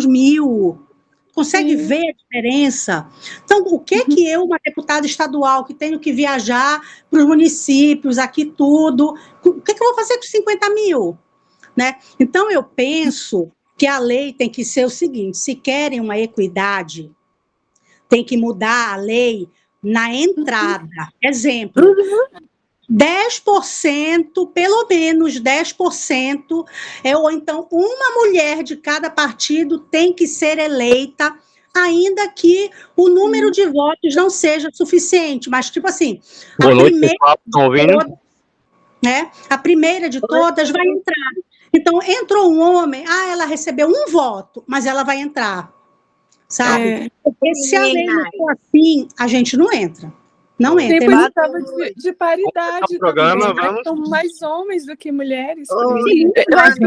mil. Consegue ver a diferença? Então, o que eu, uma deputada estadual, que tenho que viajar para os municípios, aqui tudo, o que eu vou fazer com 50 mil? Né? Então, eu penso que a lei tem que ser o seguinte: se querem uma equidade, tem que mudar a lei na entrada. Exemplo, 10%, pelo menos 10%, ou então uma mulher de cada partido tem que ser eleita, ainda que o número de votos não seja suficiente, mas tipo assim, Boa noite, pessoal, estão ouvindo? Né? A primeira de todas vai entrar. Então, entrou um homem, ela recebeu um voto, mas ela vai entrar, sabe? Porque se a lei não for assim, a gente não entra. Não entra. Tempo estava de paridade o programa, também, né? São mais homens do que mulheres. Sim, eu acho que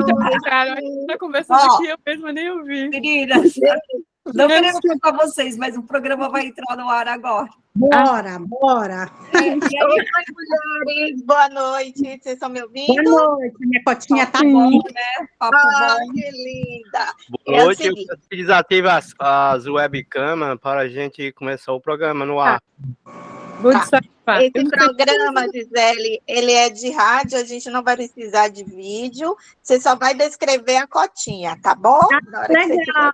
a gente está conversando aqui, eu mesma nem ouvi. Meninas, não querendo contar vocês, mas o programa vai entrar no ar agora. Bora. Oi, mulheres, boa noite. Vocês estão me ouvindo? Boa noite, minha cotinha tá bom, né? Papo bom. Que linda. Boa noite, eu desativo as webcamas para a gente começar o programa no ar. Esse programa, Gisele, ele é de rádio, a gente não vai precisar de vídeo, você só vai descrever a cotinha, tá bom? Legal.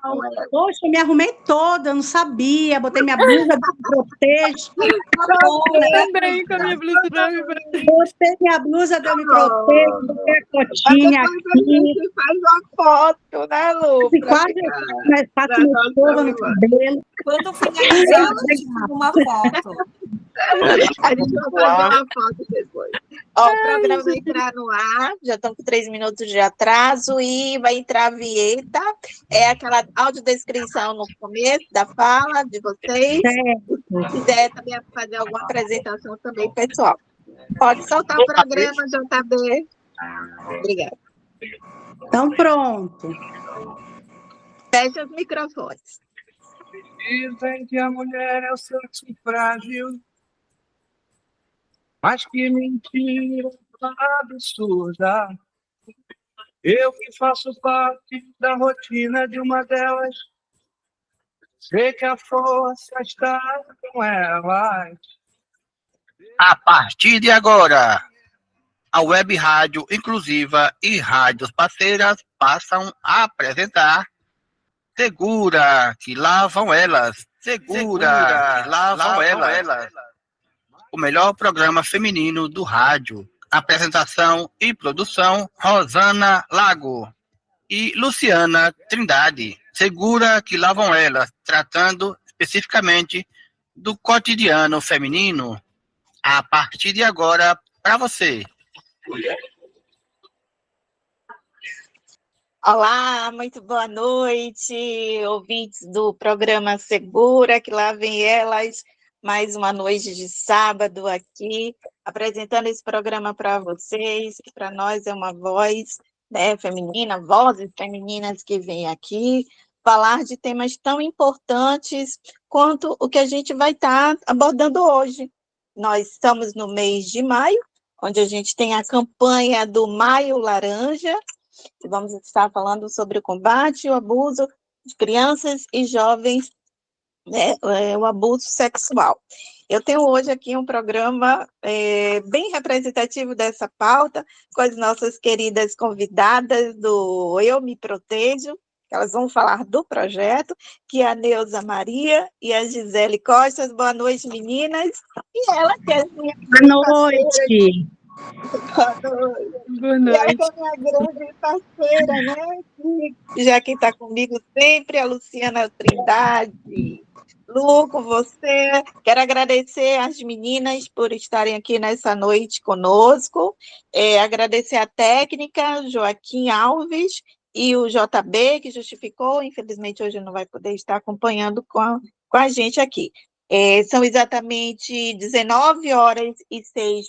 Poxa, eu me arrumei toda, eu não sabia, botei minha blusa, me protejo. Também com a minha blusa da me protejo. Botei minha blusa da me protejo, botei a cotinha aqui. Você faz uma foto, né, Lu? Quase faço uma escova no cabelo. Quando finalizar, eu tiro uma foto. A gente vai fazer uma foto depois. Ó, o programa vai entrar no ar, já estamos com 3 minutos de atraso e vai entrar a vinheta. É aquela audiodescrição no começo da fala de vocês. Se quiser também fazer alguma apresentação também, pessoal. Pode soltar o programa, JB. Obrigada. Então, pronto. Fecha os microfones. Dizem que a mulher é o sexo frágil, mas que mentira absurda. Eu que faço parte da rotina de uma delas, sei que a força está com elas. A partir de agora, a Web Rádio Inclusiva e rádios parceiras passam a apresentar Segura, que lá vão elas. Segura, que lá vão elas. O melhor programa feminino do rádio. Apresentação e produção, Rosana Lago e Luciana Trindade. Segura, que lá vão elas, tratando especificamente do cotidiano feminino. A partir de agora, para você. Olá, muito boa noite, ouvintes do programa Segura, que lá vem elas, mais uma noite de sábado aqui, apresentando esse programa para vocês, que para nós é uma voz, né, feminina, vozes femininas que vêm aqui, falar de temas tão importantes quanto o que a gente vai estar abordando hoje. Nós estamos no mês de maio, onde a gente tem a campanha do Maio Laranja, e vamos estar falando sobre o combate e o abuso de crianças e jovens, né, o abuso sexual. Eu tenho hoje aqui um programa bem representativo dessa pauta, com as nossas queridas convidadas do Eu Me Protejo, elas vão falar do projeto, que é a Neuza Maria e a Gisele Costas. Boa noite, meninas. E ela, que é a minha Boa noite. Boa noite. E essa é a minha grande parceira, né? Já quem está comigo sempre, a Luciana Trindade. Lu, com você. Quero agradecer às meninas por estarem aqui nessa noite conosco. Agradecer a técnica, Joaquim Alves, e o JB, que justificou. Infelizmente, hoje não vai poder estar acompanhando com a gente aqui. São exatamente 19h06.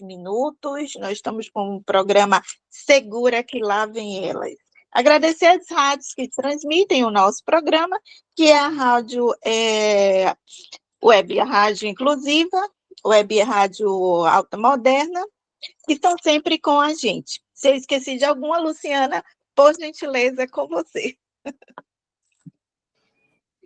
Nós estamos com um programa Segura, que lá vem elas. Agradecer às rádios que transmitem o nosso programa, que é a rádio Web Rádio Inclusiva, Web Rádio Alta Moderna, que estão sempre com a gente. Se eu esqueci de alguma, Luciana, por gentileza, é com você.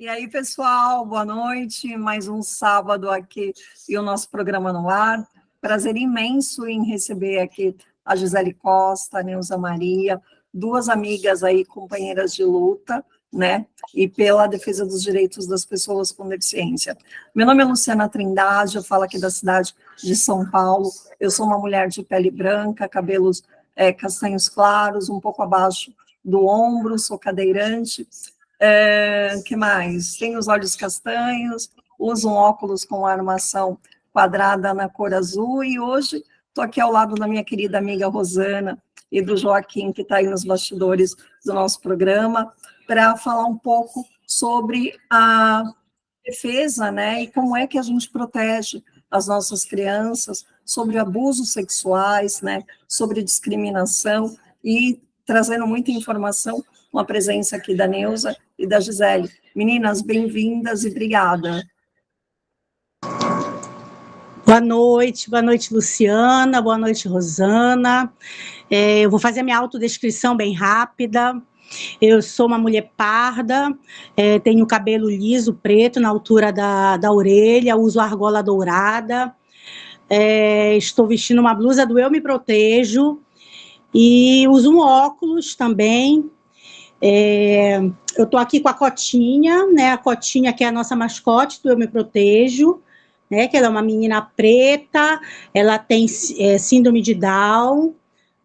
E aí, pessoal, boa noite. Mais um sábado aqui e o nosso programa no ar. Prazer imenso em receber aqui a Gisele Costa, a Neuza Maria, duas amigas aí, companheiras de luta, né? E pela defesa dos direitos das pessoas com deficiência. Meu nome é Luciana Trindade, eu falo aqui da cidade de São Paulo. Eu sou uma mulher de pele branca, cabelos castanhos claros, um pouco abaixo do ombro, sou cadeirante. Que mais? Tenho os olhos castanhos, uso um óculos com armação quadrada na cor azul, e hoje estou aqui ao lado da minha querida amiga Rosana e do Joaquim, que está aí nos bastidores do nosso programa, para falar um pouco sobre a defesa, né, e como é que a gente protege as nossas crianças sobre abusos sexuais, né, sobre discriminação, e trazendo muita informação com a presença aqui da Neuza e da Gisele. Meninas, bem-vindas e obrigada. Boa noite, Luciana, boa noite, Rosana. Eu vou fazer minha autodescrição bem rápida. Eu sou uma mulher parda, tenho cabelo liso, preto, na altura da orelha, uso argola dourada, estou vestindo uma blusa do Eu Me Protejo e uso um óculos também. Eu estou aqui com a Cotinha, né? A Cotinha, que é a nossa mascote do Eu Me Protejo, né? Que ela é uma menina preta, ela tem síndrome de Down,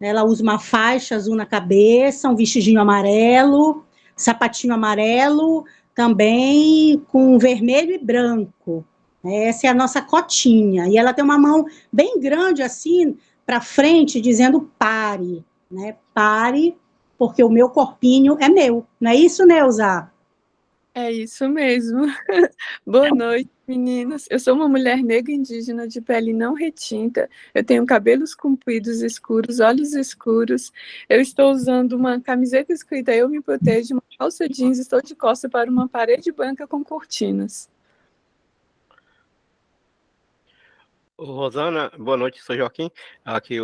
ela usa uma faixa azul na cabeça, um vestidinho amarelo, sapatinho amarelo, também com vermelho e branco. Essa é a nossa Cotinha. E ela tem uma mão bem grande, assim, para frente, dizendo pare, né? Pare, porque o meu corpinho é meu. Não é isso, Neuza? É isso mesmo. Boa noite, meninas. Eu sou uma mulher negra indígena de pele não retinta. Eu tenho cabelos compridos escuros, olhos escuros. Eu estou usando uma camiseta escrita Eu Me Protejo, uma calça jeans, estou de costas para uma parede branca com cortinas. Rosana, boa noite, sou Joaquim, aqui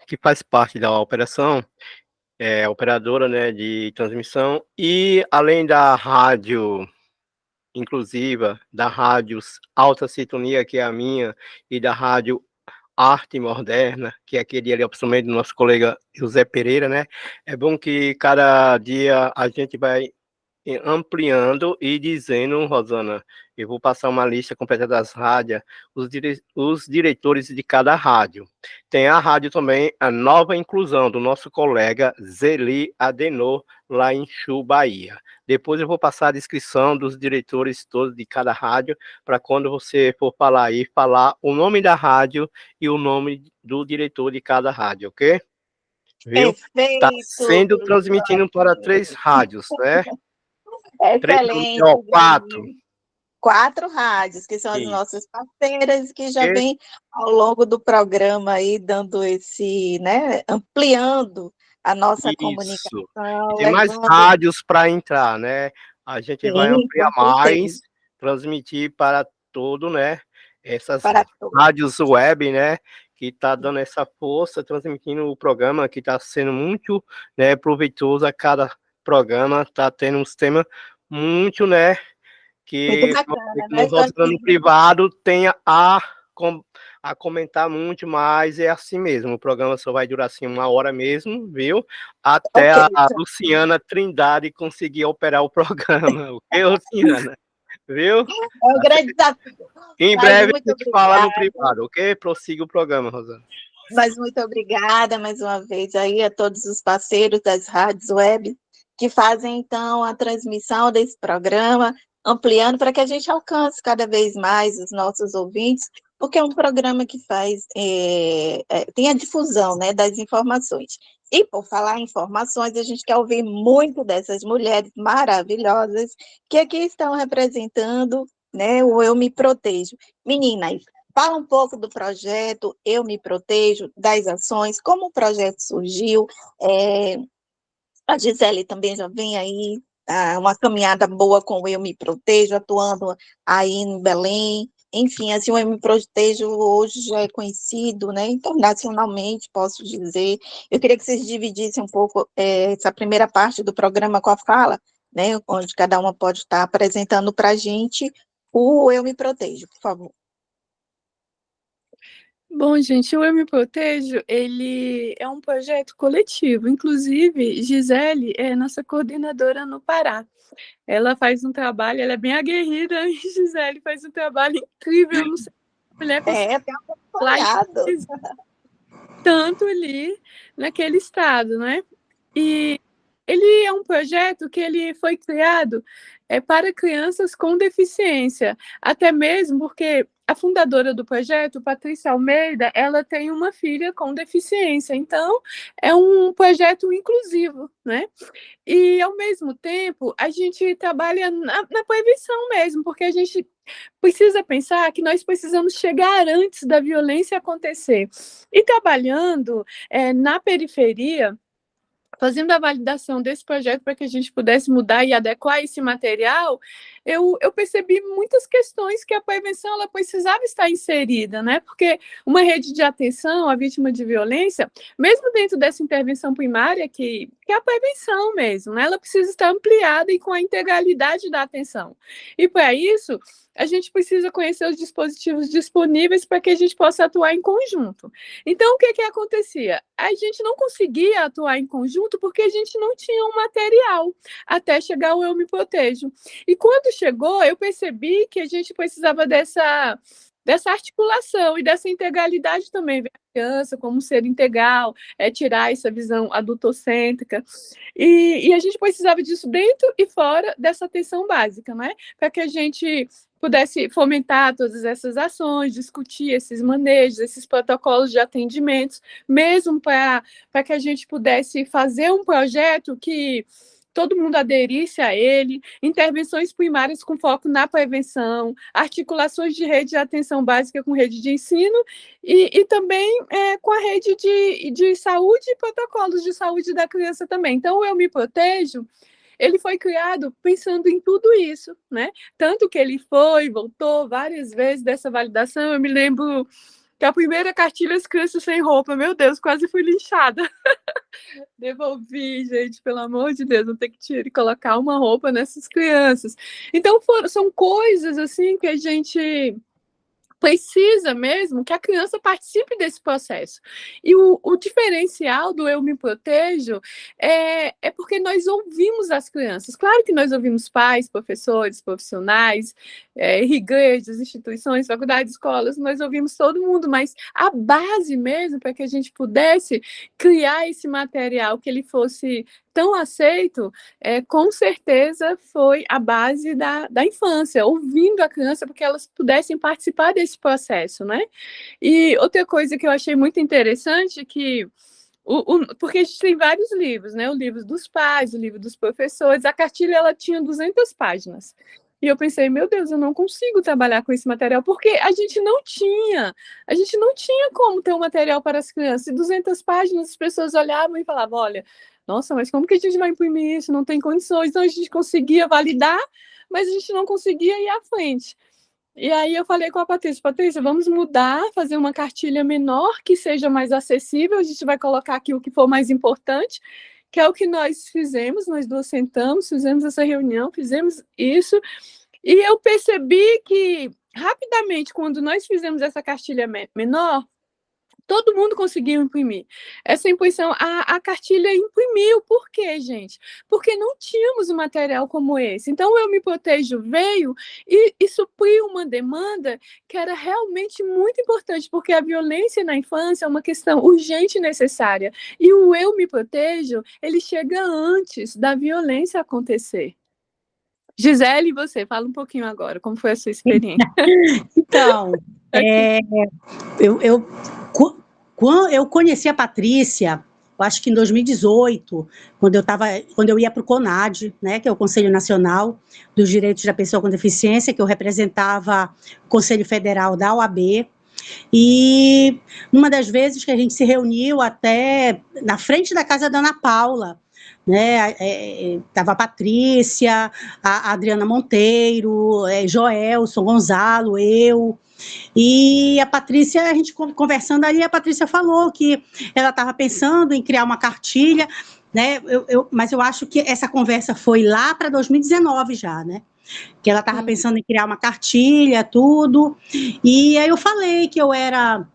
que faz parte da operação, operadora, né, de transmissão, e além da rádio inclusiva, da rádio Alta Sintonia, que é a minha, e da rádio Arte Moderna, que é aquele ali, principalmente do nosso colega José Pereira, né? É bom que cada dia a gente vai ampliando e dizendo, Rosana, eu vou passar uma lista completa das rádios, os diretores de cada rádio. Tem a rádio também, a Nova Inclusão, do nosso colega Zeli Adenor, lá em Chu, Bahia. Depois eu vou passar a descrição dos diretores todos de cada rádio, para quando você for falar aí, falar o nome da rádio e o nome do diretor de cada rádio, ok? Viu? Está sendo transmitido para 3 rádios, né? Excelente. 4 rádios, que são as nossas parceiras, que já vem ao longo do programa aí, dando esse, né, ampliando a nossa comunicação. Tem mais rádios para entrar, né? A gente vai ampliar mais, transmitir para todo, né? Essas rádios web, né? Que está dando essa força, transmitindo o programa, que está sendo muito, né, proveitoso a cada programa, está tendo um sistema muito, né, que nós no privado tenha a comentar muito mais, é assim mesmo, o programa só vai durar assim 1 hora mesmo, viu? Até a Luciana Trindade conseguir operar o programa, ok, Luciana? Viu? É um grande desafio. Em breve a gente fala no privado, ok? Prossiga o programa, Rosana. Mas muito obrigada mais uma vez aí a todos os parceiros das rádios web que fazem, então, a transmissão desse programa, ampliando para que a gente alcance cada vez mais os nossos ouvintes, porque é um programa que faz, tem a difusão, né, das informações. E, por falar em informações, a gente quer ouvir muito dessas mulheres maravilhosas que aqui estão representando, né, o Eu Me Protejo. Meninas, fala um pouco do projeto Eu Me Protejo, das ações, como o projeto surgiu. A Gisele também já vem aí, uma caminhada boa com o Eu Me Protejo, atuando aí em Belém. Enfim, assim, o Eu Me Protejo hoje já é conhecido, né, internacionalmente, posso dizer. Eu queria que vocês dividissem um pouco essa primeira parte do programa com a fala né, onde cada uma pode estar apresentando para a gente o Eu Me Protejo, por favor. Bom, gente, o Eu Me Protejo, ele é um projeto coletivo. Inclusive, Gisele é nossa coordenadora no Pará. Ela faz um trabalho, ela é bem aguerrida, e Gisele faz um trabalho incrível. Não sei, mulher Tem acompanhado. Tanto ali naquele estado, né? E ele é um projeto que ele foi criado para crianças com deficiência, até mesmo porque a fundadora do projeto, Patrícia Almeida, ela tem uma filha com deficiência, então é um projeto inclusivo, né? E, ao mesmo tempo, a gente trabalha na prevenção mesmo, porque a gente precisa pensar que nós precisamos chegar antes da violência acontecer. E trabalhando na periferia, fazendo a validação desse projeto para que a gente pudesse mudar e adequar esse material, eu percebi muitas questões que a prevenção ela precisava estar inserida, né? Porque uma rede de atenção à vítima de violência, mesmo dentro dessa intervenção primária, que é a prevenção mesmo, né? Ela precisa estar ampliada e com a integralidade da atenção. E para isso, a gente precisa conhecer os dispositivos disponíveis para que a gente possa atuar em conjunto. Então, o que acontecia? A gente não conseguia atuar em conjunto porque a gente não tinha um material até chegar o Eu Me Protejo. E quando chegou, eu percebi que a gente precisava dessa articulação e dessa integralidade também, ver a criança como um ser integral, tirar essa visão adultocêntrica, e a gente precisava disso dentro e fora dessa atenção básica, né? Para que a gente pudesse fomentar todas essas ações, discutir esses manejos, esses protocolos de atendimentos, mesmo para que a gente pudesse fazer um projeto que todo mundo aderisse a ele, intervenções primárias com foco na prevenção, articulações de rede de atenção básica com rede de ensino e também com a rede de saúde e protocolos de saúde da criança também. Então, o Eu Me Protejo, ele foi criado pensando em tudo isso, né? Tanto que ele voltou várias vezes dessa validação. Eu me lembro que a primeira cartilha, as crianças sem roupa, meu Deus, quase fui linchada. Devolvi, gente, pelo amor de Deus, não ter que tirar e colocar uma roupa nessas crianças. Então, são coisas assim que a gente precisa mesmo que a criança participe desse processo. E o diferencial do Eu Me Protejo é porque nós ouvimos as crianças. Claro que nós ouvimos pais, professores, profissionais, igrejas, instituições, faculdades, escolas, nós ouvimos todo mundo, mas a base mesmo para que a gente pudesse criar esse material, que ele fosse tão aceito, com certeza foi a base da infância, ouvindo a criança para que elas pudessem participar desse processo, né? E outra coisa que eu achei muito interessante, que porque a gente tem vários livros, né? O livro dos pais, o livro dos professores, a cartilha ela tinha 200 páginas. E eu pensei, meu Deus, eu não consigo trabalhar com esse material, porque a gente não tinha como ter um material para as crianças. E 200 páginas, as pessoas olhavam e falavam, olha, nossa, mas como que a gente vai imprimir isso? Não tem condições. Então, a gente conseguia validar, mas a gente não conseguia ir à frente. E aí eu falei com a Patrícia, vamos mudar, fazer uma cartilha menor, que seja mais acessível, a gente vai colocar aqui o que for mais importante, que é o que nós fizemos, nós duas sentamos, fizemos essa reunião, fizemos isso, e eu percebi que, rapidamente, quando nós fizemos essa cartilha menor, todo mundo conseguiu imprimir. Essa impressão, a cartilha imprimiu. Por quê, gente? Porque não tínhamos um material como esse. Então, o Eu Me Protejo veio e supriu uma demanda que era realmente muito importante, porque a violência na infância é uma questão urgente e necessária. E o Eu Me Protejo, ele chega antes da violência acontecer. Gisele, você, fala um pouquinho agora, como foi a sua experiência? Então, eu conheci a Patrícia, eu acho que em 2018, quando eu ia para o CONAD, né, que é o Conselho Nacional dos Direitos da Pessoa com Deficiência, que eu representava o Conselho Federal da OAB, e numa das vezes que a gente se reuniu até na frente da casa da Ana Paula, né, estava a Patrícia, a Adriana Monteiro, Joelson, Gonzalo, eu, e a Patrícia, a gente conversando ali, a Patrícia falou que ela estava pensando em criar uma cartilha, né? Mas eu acho que essa conversa foi lá para 2019 já, né? Que ela estava pensando em criar uma cartilha, tudo. E aí eu falei que eu era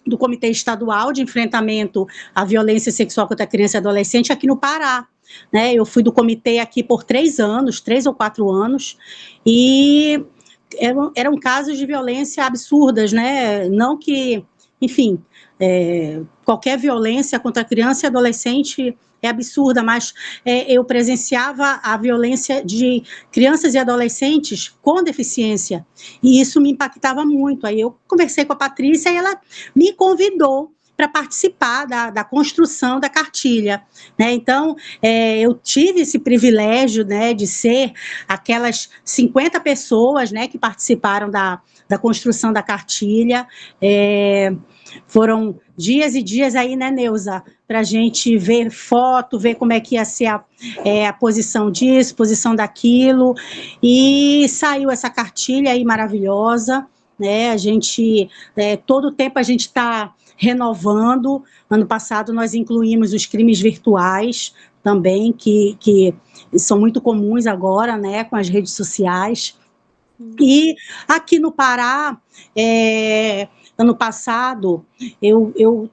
do Comitê Estadual de Enfrentamento à Violência Sexual contra a Criança e Adolescente aqui no Pará. Né? Eu fui do comitê aqui por 3 anos, 3 ou 4 anos, e eram casos de violência absurdas, né? Não que, enfim, qualquer violência contra criança e adolescente é absurda, mas eu presenciava a violência de crianças e adolescentes com deficiência, e isso me impactava muito. Aí eu conversei com a Patrícia e ela me convidou para participar da construção da cartilha, né? Então, eu tive esse privilégio, né, de ser aquelas 50 pessoas, né, que participaram da construção da cartilha. Foram dias e dias aí, né, Neuza, para a gente ver foto, ver como é que ia ser a posição disso, posição daquilo, e saiu essa cartilha aí maravilhosa, né? A gente, todo o tempo a gente está renovando. Ano passado nós incluímos os crimes virtuais também, que são muito comuns agora, né, com as redes sociais. E aqui no Pará, ano passado, eu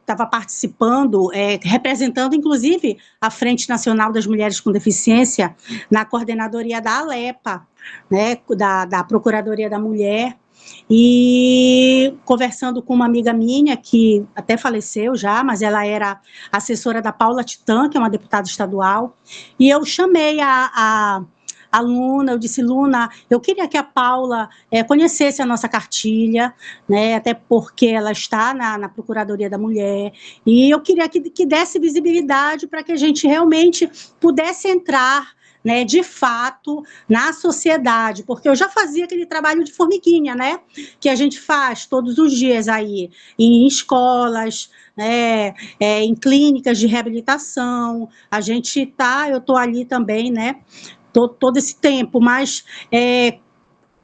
estava participando, representando, inclusive, a Frente Nacional das Mulheres com Deficiência, na coordenadoria da ALEPA, né, da Procuradoria da Mulher, e conversando com uma amiga minha, que até faleceu já, mas ela era assessora da Paula Titã, que é uma deputada estadual, e eu chamei a Luna, eu disse, Luna, eu queria que a Paula conhecesse a nossa cartilha, né, até porque ela está na Procuradoria da Mulher, e eu queria que desse visibilidade para que a gente realmente pudesse entrar, né, de fato, na sociedade, porque eu já fazia aquele trabalho de formiguinha, né, que a gente faz todos os dias aí, em escolas, né, em clínicas de reabilitação, eu estou ali também, né, todo esse tempo, mas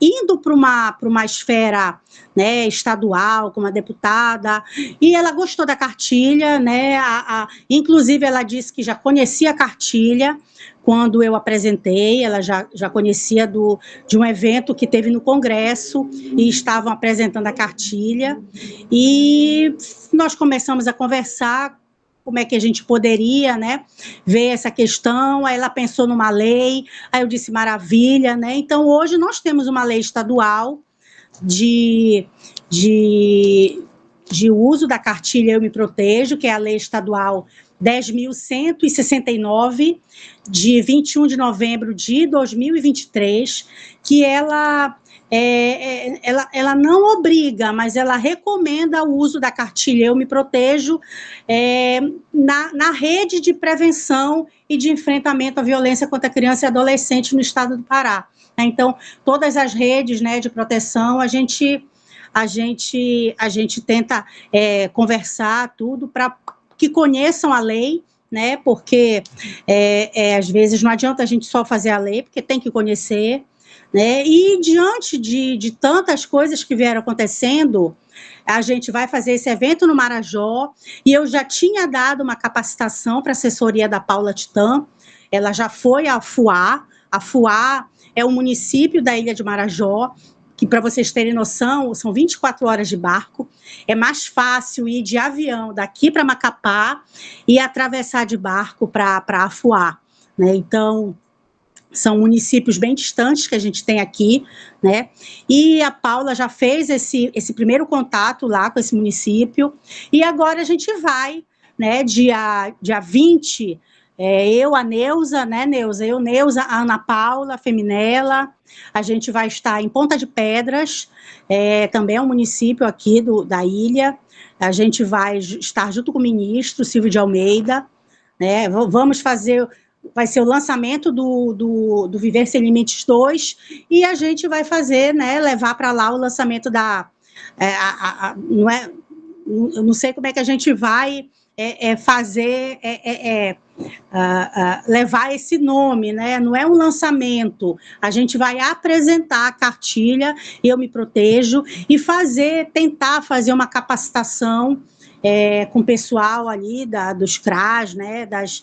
indo para uma esfera, né, estadual, como a deputada, e ela gostou da cartilha, né, inclusive ela disse que já conhecia a cartilha quando eu apresentei, ela já conhecia de um evento que teve no Congresso, e estavam apresentando a cartilha, e nós começamos a conversar como é que a gente poderia, né, ver essa questão. Aí ela pensou numa lei, aí eu disse, maravilha, né? Então, hoje nós temos uma lei estadual de uso da cartilha Eu Me Protejo, que é a lei estadual 10.169, de 21 de novembro de 2023, que ela não obriga, mas ela recomenda o uso da cartilha Eu Me Protejo na rede de prevenção e de enfrentamento à violência contra criança e adolescente no estado do Pará. Então, todas as redes, né, de proteção, a gente tenta conversar tudo para que conheçam a lei, né, porque às vezes não adianta a gente só fazer a lei, porque tem que conhecer, né, e diante de tantas coisas que vieram acontecendo, a gente vai fazer esse evento no Marajó, e eu já tinha dado uma capacitação para a assessoria da Paula Titã, ela já foi à Fuá. A Fuá é um município da ilha de Marajó, que, para vocês terem noção, são 24 horas de barco, é mais fácil ir de avião daqui para Macapá e atravessar de barco para Afuá, né? Então, são municípios bem distantes que a gente tem aqui, né? E a Paula já fez esse primeiro contato lá com esse município, e agora a gente vai, né, dia 20, eu, a Neuza, né, Neuza, a Ana Paula, a Feminela, a gente vai estar em Ponta de Pedras, também é um município aqui da ilha, a gente vai estar junto com o ministro Silvio de Almeida, né, vai ser o lançamento do Viver Sem Limites 2, e a gente vai fazer, né, levar para lá o lançamento eu não sei como é que a gente vai fazer, levar esse nome, né? Não é um lançamento, a gente vai apresentar a cartilha Eu Me Protejo e tentar fazer uma capacitação com o pessoal ali dos CRAs, né, das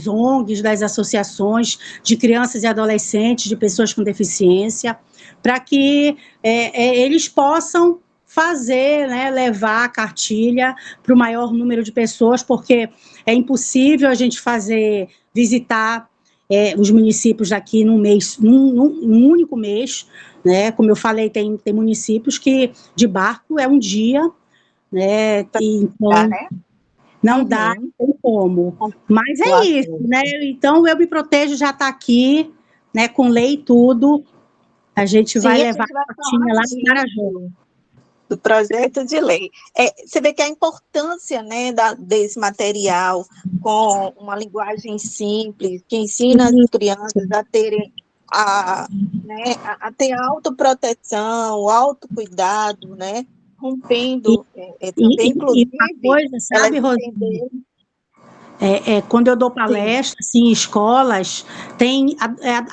ONGs, das associações de crianças e adolescentes, de pessoas com deficiência, para que eles possam fazer, né, levar a cartilha para o maior número de pessoas, porque é impossível a gente visitar os municípios daqui num único mês, né? Como eu falei, tem municípios que de barco é um dia, né? Então não dá, não tem como. Mas é isso, né? Então eu me protejo já está aqui, né? Com lei e tudo. A gente vai levar a cartinha lá no Marajó. Do projeto de lei. Você vê que a importância, né, desse material com uma linguagem simples, que ensina as crianças a terem a ter autoproteção, autocuidado, né, rompendo também, inclusive, uma coisa, sabe, Rosane? Quando eu dou palestra, assim, em escolas, tem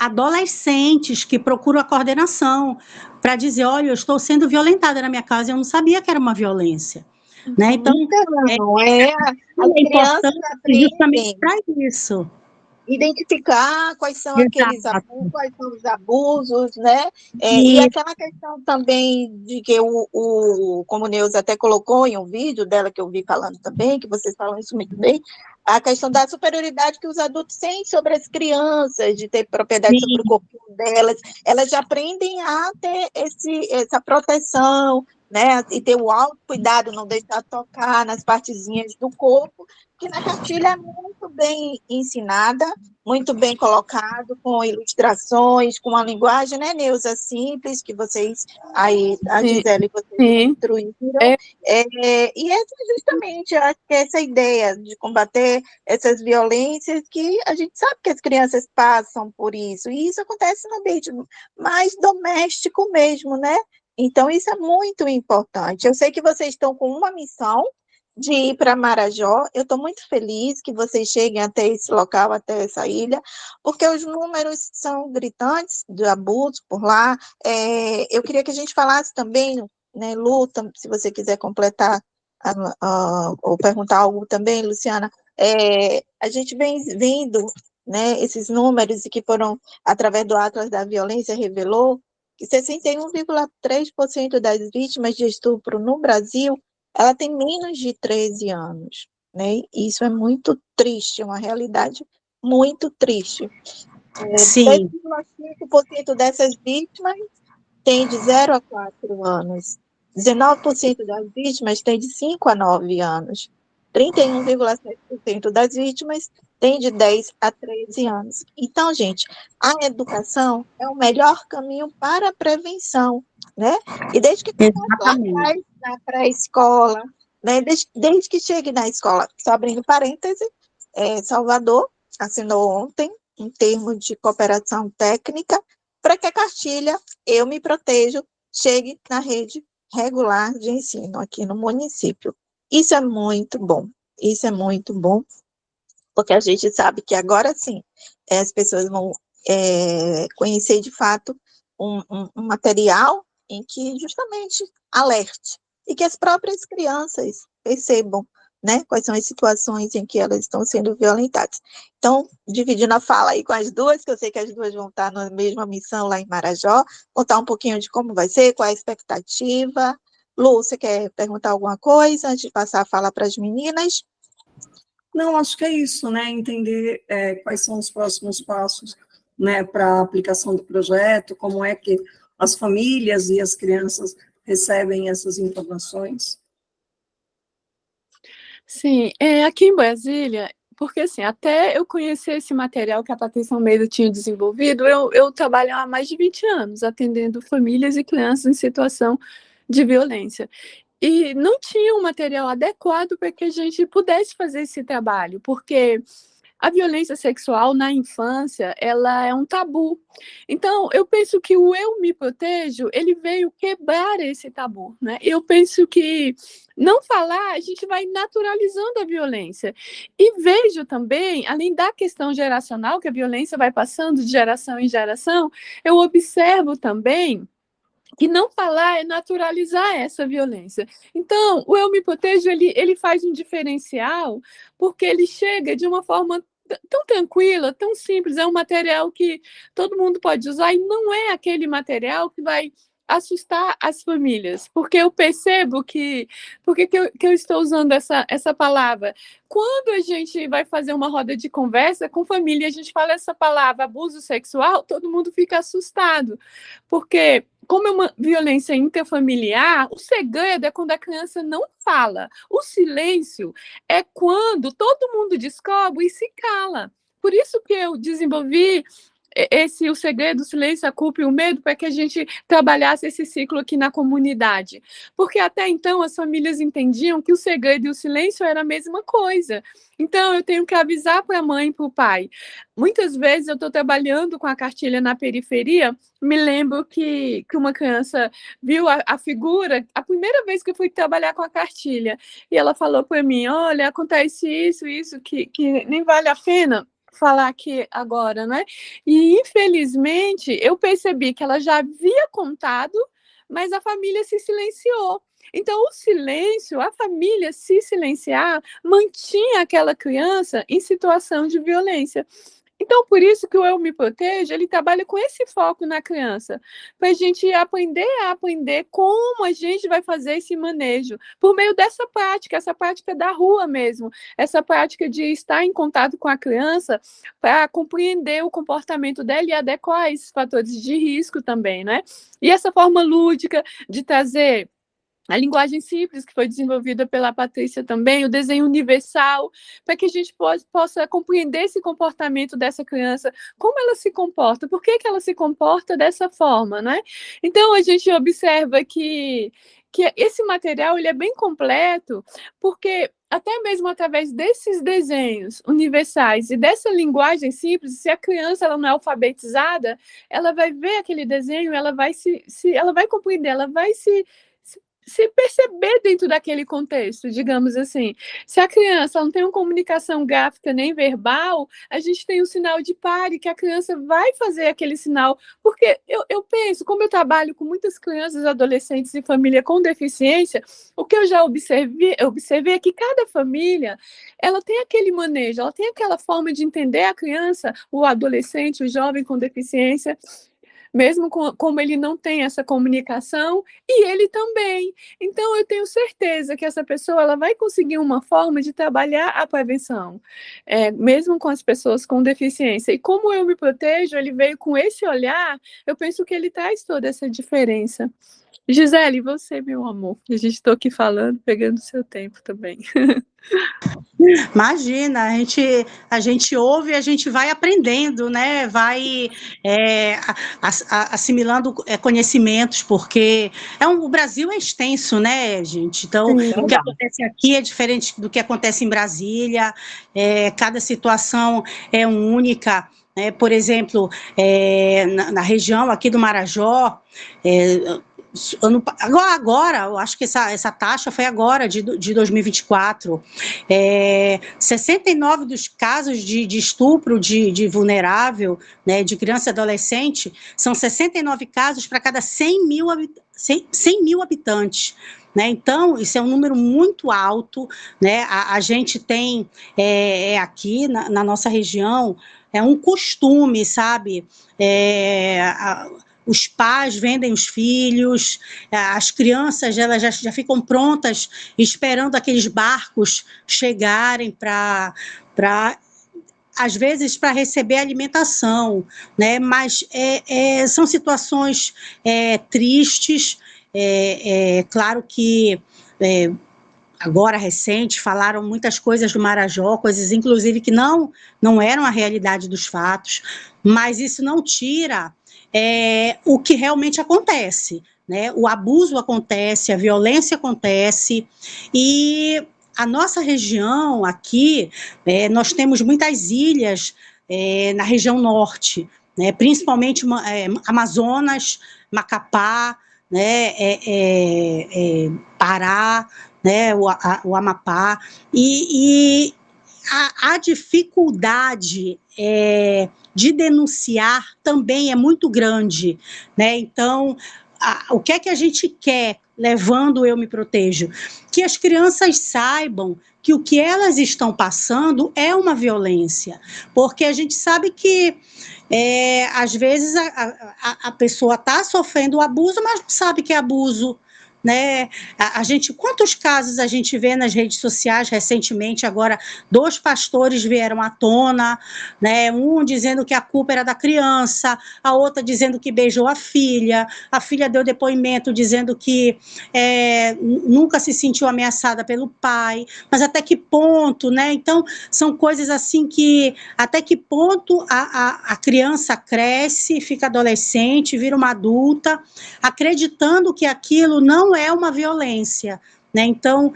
adolescentes que procuram a coordenação para dizer, olha, eu estou sendo violentada na minha casa, eu não sabia que era uma violência. Né? Então, as crianças justamente para isso. Identificar quais são aqueles abusos, quais são os abusos, né? E aquela questão também de que como Neuza até colocou em um vídeo dela que eu vi falando também, que vocês falam isso muito bem, a questão da superioridade que os adultos têm sobre as crianças, de ter propriedade sobre o corpo delas, elas já aprendem a ter essa proteção, né? E ter o autocuidado, não deixar tocar nas partezinhas do corpo, que na cartilha é muito bem ensinada, muito bem colocado, com ilustrações, com uma linguagem, né, Neuza, simples, que vocês, aí, a Gisele, vocês instruíram. E essa justamente, acho que essa ideia de combater essas violências, que a gente sabe que as crianças passam por isso, e isso acontece no ambiente mais doméstico mesmo, né? Então, isso é muito importante. Eu sei que vocês estão com uma missão de ir para Marajó. Eu estou muito feliz que vocês cheguem até esse local, até essa ilha, porque os números são gritantes de abuso por lá. Eu queria que a gente falasse também, né, Lu, se você quiser completar ou perguntar algo também, Luciana, a gente vem vendo, né, esses números que foram, através do Atlas da Violência, revelou que 61,3% das vítimas de estupro no Brasil, ela tem menos de 13 anos, né? Isso é muito triste, uma realidade muito triste. 10,5% dessas vítimas tem de 0 a 4 anos. 19% das vítimas tem de 5 a 9 anos. 31,7% das vítimas tem de 10 a 13 anos. Então, gente, a educação é o melhor caminho para a prevenção, né? E desde que comece na pré-escola, né? Desde que chegue na escola, só abrindo parêntese, Salvador assinou ontem um termo de cooperação técnica para que a cartilha Eu Me Protejo chegue na rede regular de ensino aqui no município. Isso é muito bom, porque a gente sabe que agora sim, as pessoas vão conhecer de fato um material em que justamente alerte, e que as próprias crianças percebam, né, quais são as situações em que elas estão sendo violentadas. Então, dividindo a fala aí com as duas, que eu sei que as duas vão estar na mesma missão lá em Marajó, contar um pouquinho de como vai ser, qual é a expectativa. Lu, você quer perguntar alguma coisa antes de passar a fala para as meninas? Não, acho que é isso, né? Entender quais são os próximos passos, né, para a aplicação do projeto, como é que as famílias e as crianças recebem essas informações. Sim, aqui em Brasília, porque assim, até eu conhecer esse material que a Patrícia Almeida tinha desenvolvido, eu trabalho há mais de 20 anos atendendo famílias e crianças em situação de violência. E não tinha um material adequado para que a gente pudesse fazer esse trabalho, porque a violência sexual na infância, ela é um tabu. Então, eu penso que o Eu Me Protejo, ele veio quebrar esse tabu, né? Eu penso que não falar, a gente vai naturalizando a violência. E vejo também, além da questão geracional, que a violência vai passando de geração em geração, eu observo também que não falar é naturalizar essa violência. Então, o Eu Me Protejo, ele faz um diferencial, porque ele chega de uma forma tão tranquila, tão simples, é um material que todo mundo pode usar, e não é aquele material que vai assustar as famílias, porque eu percebo que... Por que eu estou usando essa palavra? Quando a gente vai fazer uma roda de conversa com família, a gente fala essa palavra, abuso sexual, todo mundo fica assustado, porque como é uma violência interfamiliar, o segredo é quando a criança não fala. O silêncio é quando todo mundo descobre e se cala. Por isso que eu desenvolvi o segredo, o silêncio, a culpa e o medo, para que a gente trabalhasse esse ciclo aqui na comunidade. Porque até então as famílias entendiam que o segredo e o silêncio era a mesma coisa. Então eu tenho que avisar para a mãe e para o pai. Muitas vezes eu estou trabalhando com a cartilha na periferia, me lembro que uma criança viu a figura, a primeira vez que eu fui trabalhar com a cartilha, e ela falou para mim, olha, acontece isso, que nem vale a pena falar aqui agora, né? E, infelizmente, eu percebi que ela já havia contado, mas a família se silenciou. Então, o silêncio, a família se silenciar, mantinha aquela criança em situação de violência. Então, por isso que o Eu Me Protejo, ele trabalha com esse foco na criança, para a gente aprender como a gente vai fazer esse manejo, por meio dessa prática, essa prática da rua mesmo, essa prática de estar em contato com a criança, para compreender o comportamento dela e adequar esses fatores de risco também, né? E essa forma lúdica de trazer a linguagem simples, que foi desenvolvida pela Patrícia também, o desenho universal, para que a gente possa compreender esse comportamento dessa criança, como ela se comporta, por que ela se comporta dessa forma, né? Então, a gente observa que esse material ele é bem completo, porque até mesmo através desses desenhos universais e dessa linguagem simples, se a criança ela não é alfabetizada, ela vai ver aquele desenho, ela vai ela vai compreender, ela vai se perceber dentro daquele contexto, digamos assim. Se a criança não tem uma comunicação gráfica nem verbal, a gente tem um sinal de pare, que a criança vai fazer aquele sinal, porque eu penso, como eu trabalho com muitas crianças, adolescentes e família com deficiência, o que eu já observei é que cada família, ela tem aquele manejo, ela tem aquela forma de entender a criança, o adolescente, o jovem com deficiência, mesmo como ele não tem essa comunicação, e ele também. Então, eu tenho certeza que essa pessoa ela vai conseguir uma forma de trabalhar a prevenção, mesmo com as pessoas com deficiência. E como Eu Me Protejo, ele veio com esse olhar, eu penso que ele traz toda essa diferença. Gisele, você, meu amor, a gente está aqui falando, pegando seu tempo também. Imagina, a gente ouve e a gente vai aprendendo, né? Vai assimilando conhecimentos, porque o Brasil é extenso, né, gente? Então, o que acontece aqui é diferente do que acontece em Brasília, cada situação é única. Por exemplo, na região aqui do Marajó, agora, eu acho que essa taxa foi agora, de 2024, 69 dos casos de estupro de vulnerável, né, de criança e adolescente, são 69 casos para cada 100 mil habitantes. Né? Então, isso é um número muito alto, né? A gente tem aqui na nossa região, um costume, sabe? Os pais vendem os filhos, as crianças elas já ficam prontas, esperando aqueles barcos chegarem para às vezes para receber alimentação, né? Mas são situações tristes, claro que agora recente falaram muitas coisas do Marajó, coisas inclusive que não eram a realidade dos fatos, mas isso não tira o que realmente acontece, né? O abuso acontece, a violência acontece, e a nossa região aqui, nós temos muitas ilhas na região norte, né? Principalmente Amazonas, Macapá, né? Pará, né? O Amapá, e a dificuldade de denunciar também é muito grande, né? Então, o que é que a gente quer levando o Eu Me Protejo? Que as crianças saibam que o que elas estão passando é uma violência, porque a gente sabe que às vezes a pessoa está sofrendo o abuso, mas não sabe que é abuso, né? Quantos casos a gente vê nas redes sociais recentemente? Agora 2 pastores vieram à tona, né? Um dizendo que a culpa era da criança, a outra dizendo que beijou a filha deu depoimento dizendo que nunca se sentiu ameaçada pelo pai, mas até que ponto, né? Então, são coisas assim que, até que ponto a criança cresce, fica adolescente, vira uma adulta, acreditando que aquilo não é uma violência, né? Então,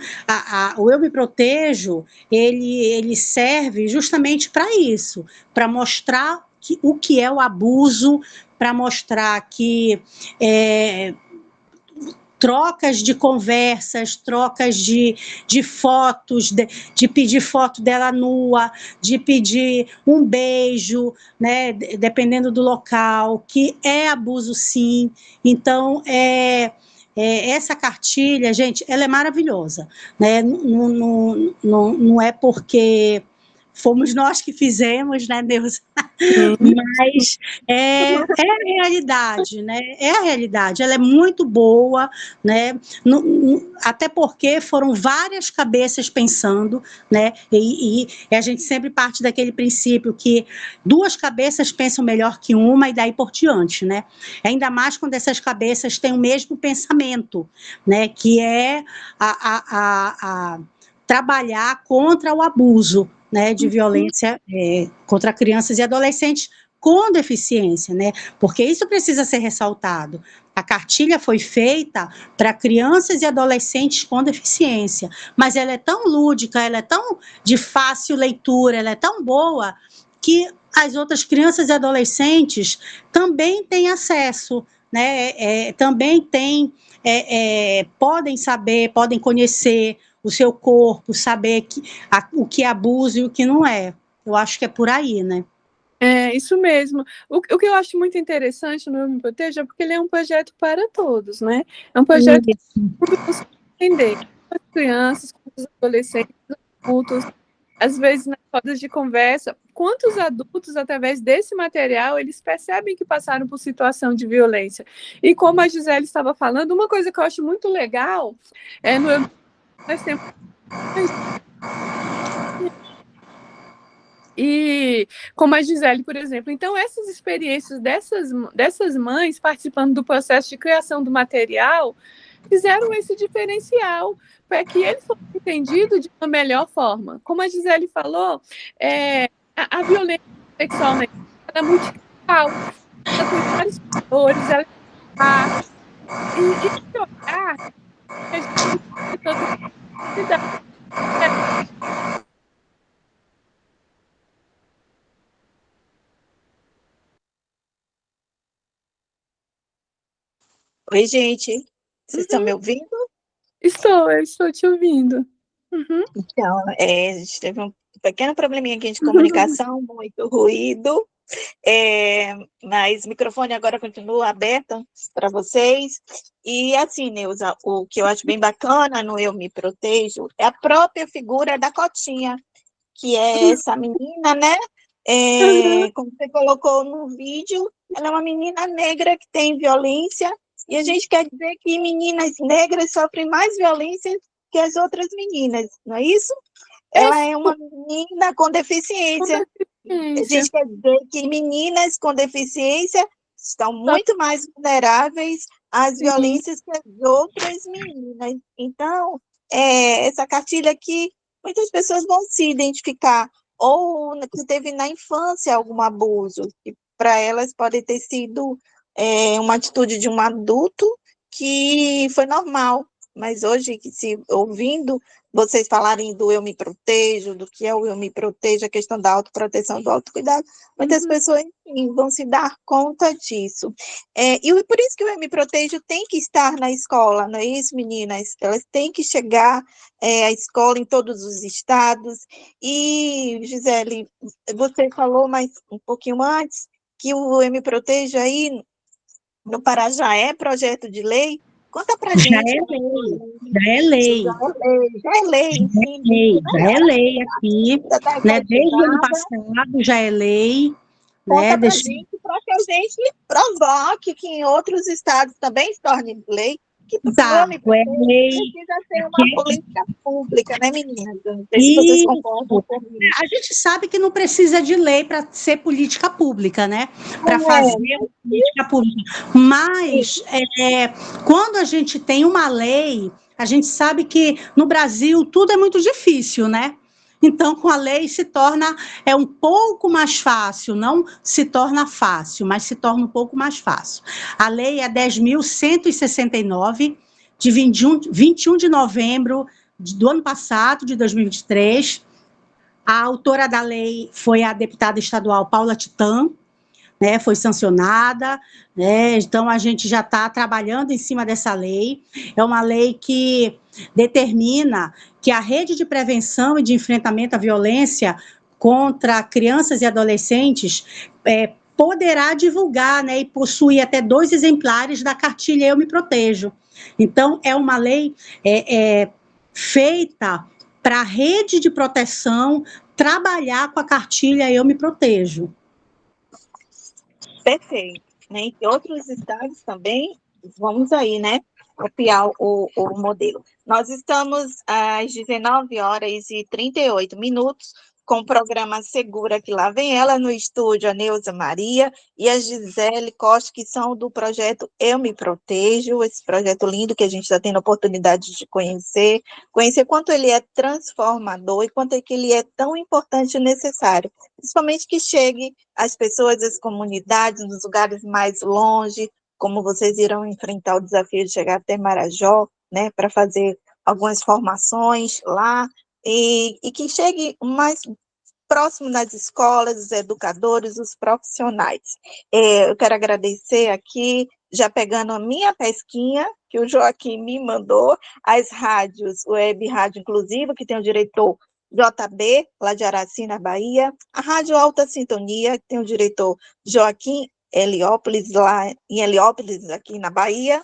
o Eu Me Protejo, ele serve justamente para isso, para mostrar o que é o abuso, para mostrar que trocas de conversas, trocas de fotos, de pedir foto dela nua, de pedir um beijo, né, dependendo do local, que é abuso sim. Então, essa cartilha, gente, ela é maravilhosa, né? Não é porque fomos nós que fizemos, né, Deus? Mas é a realidade, né? É a realidade, ela é muito boa, né? Até porque foram várias cabeças pensando, né? E a gente sempre parte daquele princípio que 2 cabeças pensam melhor que uma e daí por diante, né? Ainda mais quando essas cabeças têm o mesmo pensamento, né? Que é trabalhar contra o abuso, né, de violência contra crianças e adolescentes com deficiência, né? Porque isso precisa ser ressaltado. A cartilha foi feita para crianças e adolescentes com deficiência, mas ela é tão lúdica, ela é tão de fácil leitura, ela é tão boa que as outras crianças e adolescentes também têm acesso, né? Também podem saber, podem conhecer o seu corpo, saber o que é abuso e o que não é. Eu acho que é por aí, né? É, isso mesmo. O que eu acho muito interessante no Eu Me Proteja é porque ele é um projeto para todos, né? É um projeto que você entender as crianças, os adolescentes, os adultos, às vezes nas rodas de conversa, quantos adultos, através desse material, eles percebem que passaram por situação de violência. E como a Gisele estava falando, uma coisa que eu acho muito legal é nós temos e como a Gisele, por exemplo. Então, essas experiências dessas mães participando do processo de criação do material fizeram esse diferencial para que ele fosse entendido de uma melhor forma. Como a Gisele falou, a violência sexual, né, ela é multicultural, ela tem vários fatores, ela e olhar a gente Oi, gente. Vocês estão me ouvindo? eu estou te ouvindo. Uhum. Então, a gente teve um pequeno probleminha aqui de comunicação, muito ruído, mas o microfone agora continua aberto para vocês. E assim, Neuza, o que eu acho bem bacana no Eu Me Protejo é a própria figura da Cotinha, que é essa menina, né? Como você colocou no vídeo, ela é uma menina negra que tem violência, e a gente quer dizer que meninas negras sofrem mais violência que as outras meninas, não é isso? Ela é uma menina com deficiência. A gente quer dizer que meninas com deficiência estão muito mais vulneráveis às violências que as outras meninas. Então, essa cartilha aqui, muitas pessoas vão se identificar, ou que teve na infância algum abuso, que para elas pode ter sido uma atitude de um adulto que foi normal, mas hoje, se ouvindo vocês falarem do Eu Me Protejo, do que é o Eu Me Protejo, a questão da autoproteção, do autocuidado, muitas pessoas, enfim, vão se dar conta disso. E por isso que o Eu Me Protejo tem que estar na escola, não é isso, meninas? Elas têm que chegar à escola em todos os estados. E, Gisele, você falou mais um pouquinho antes que o Eu Me Protejo aí no Pará já é projeto de lei? Conta para a gente. Já é lei. Já é lei. Já é lei aqui, né? Desde o ano passado já é lei. Conta Né? para a gente, para que a gente provoque que em outros estados também se torne lei, que precisa ser uma política pública, né, meninas? Não sei se vocês concordam comigo. A gente sabe que não precisa de lei para ser política pública, né? Para fazer política pública. Mas, quando a gente tem uma lei, a gente sabe que no Brasil tudo é muito difícil, né? Então, com a lei se torna um pouco mais fácil, não se torna fácil, mas se torna um pouco mais fácil. A lei é 10.169, de 21 de novembro do ano passado, de 2023. A autora da lei foi a deputada estadual Paula Titã, né, foi sancionada, né, então a gente já está trabalhando em cima dessa lei. É uma lei que determina que a rede de prevenção e de enfrentamento à violência contra crianças e adolescentes poderá divulgar, né, e possuir até 2 exemplares da cartilha Eu Me Protejo. Então, é uma lei feita para a rede de proteção trabalhar com a cartilha Eu Me Protejo. Perfeito. Né? Em outros estados também, vamos aí, né, copiar o modelo. Nós estamos às 19h38 com o programa Segura, que lá vem ela no estúdio, a Neuza Maria e a Gisele Costa, que são do projeto Eu Me Protejo, esse projeto lindo que a gente está tendo a oportunidade de conhecer quanto ele é transformador e quanto é que ele é tão importante e necessário, principalmente que chegue às pessoas, às comunidades, nos lugares mais longe, como vocês irão enfrentar o desafio de chegar até Marajó, né, para fazer algumas formações lá, e que chegue mais próximo das escolas, os educadores, os profissionais. Eu quero agradecer aqui, já pegando a minha pesquinha, que o Joaquim me mandou, as rádios, Web Rádio Inclusiva, que tem o diretor JB, lá de Araci, na Bahia, a Rádio Alta Sintonia, que tem o diretor Joaquim Heliópolis, lá em Heliópolis, aqui na Bahia,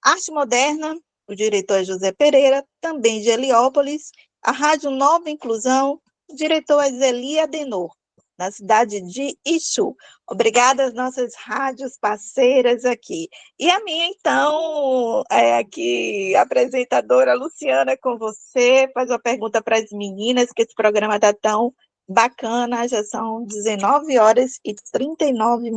Arte Moderna, o diretor é José Pereira, também de Heliópolis, a Rádio Nova Inclusão, o diretor é Zeli Adenor, na cidade de Ixu. Obrigada às nossas rádios parceiras aqui. E a minha, então, aqui, apresentadora Luciana, com você, faz uma pergunta para as meninas, que esse programa está tão bacana, já são 19h39.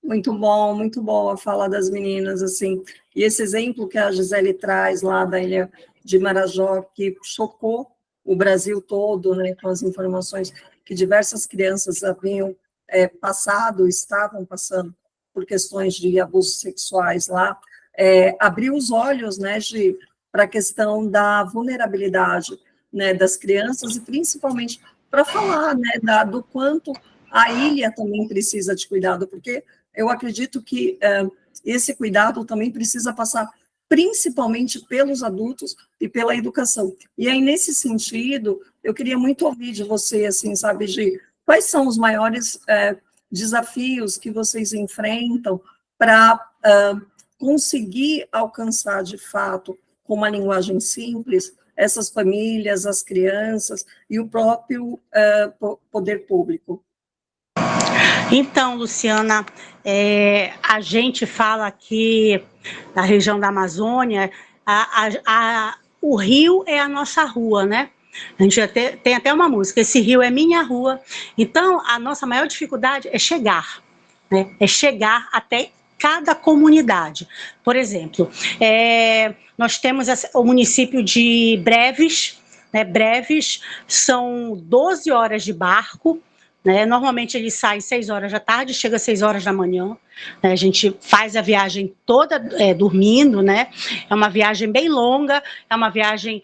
Muito bom a fala das meninas, assim, e esse exemplo que a Gisele traz lá da ilha de Marajó, que chocou o Brasil todo, né, com as informações que diversas crianças haviam estavam passando por questões de abusos sexuais lá, abriu os olhos, né, para a questão da vulnerabilidade, né, das crianças, e principalmente para falar, né, do quanto a ilha também precisa de cuidado, porque eu acredito que esse cuidado também precisa passar principalmente pelos adultos e pela educação. E aí, nesse sentido, eu queria muito ouvir de você, assim, sabe, quais são os maiores desafios que vocês enfrentam para conseguir alcançar, de fato, com uma linguagem simples, essas famílias, as crianças e o próprio poder público. Então, Luciana, a gente fala aqui da região da Amazônia, o rio é a nossa rua, né? A gente tem até uma música, esse rio é minha rua. Então, a nossa maior dificuldade é chegar, né? É chegar até cada comunidade. Por exemplo, nós temos o município de Breves, né? Breves são 12 horas de barco, né? Normalmente ele sai às 6 horas da tarde, chega às 6 horas da manhã, né? A gente faz a viagem toda dormindo, né? É uma viagem bem longa, é uma viagem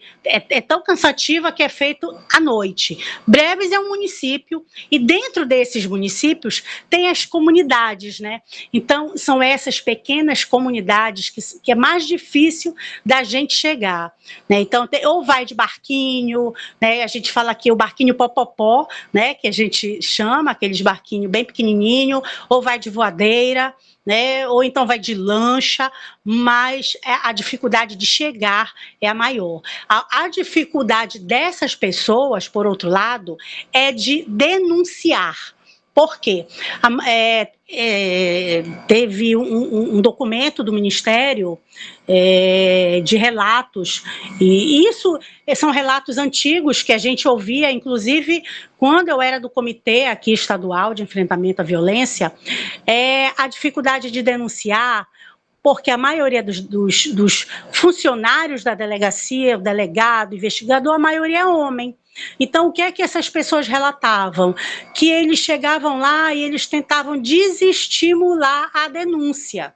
tão cansativa que é feito à noite. Breves é um município, e dentro desses municípios tem as comunidades, né? Então, são essas pequenas comunidades que é mais difícil da gente chegar, né? Então, ou vai de barquinho, né? A gente fala aqui o barquinho popopó, né? Que a gente chama, aqueles barquinhos bem pequenininho, ou vai de voadeira, né, ou então vai de lancha, mas a dificuldade de chegar é a maior. A dificuldade dessas pessoas, por outro lado, é de denunciar. Por quê? Teve um documento do Ministério de relatos, e isso são relatos antigos que a gente ouvia, inclusive, quando eu era do comitê aqui estadual de enfrentamento à violência, a dificuldade de denunciar, porque a maioria dos funcionários da delegacia, o delegado, o investigador, a maioria é homem. Então, o que é que essas pessoas relatavam? Que eles chegavam lá e eles tentavam desestimular a denúncia,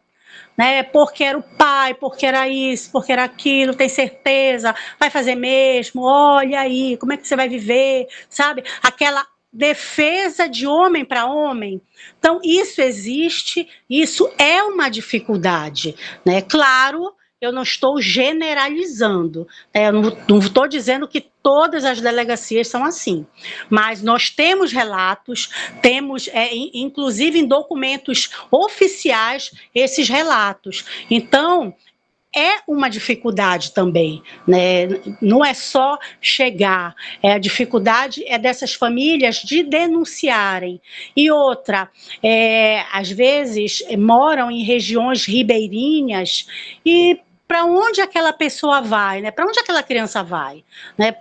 né? Porque era o pai, porque era isso, porque era aquilo, tem certeza, vai fazer mesmo, olha aí, como é que você vai viver, sabe? Aquela defesa de homem para homem. Então, isso existe, isso é uma dificuldade, né? Claro, eu não estou generalizando, eu não estou dizendo que todas as delegacias são assim, mas nós temos relatos, temos, inclusive em documentos oficiais, esses relatos. Então, é uma dificuldade também, né? Não é só chegar, a dificuldade é dessas famílias de denunciarem. E outra, às vezes moram em regiões ribeirinhas e para onde aquela pessoa vai, né? Para onde aquela criança vai, né?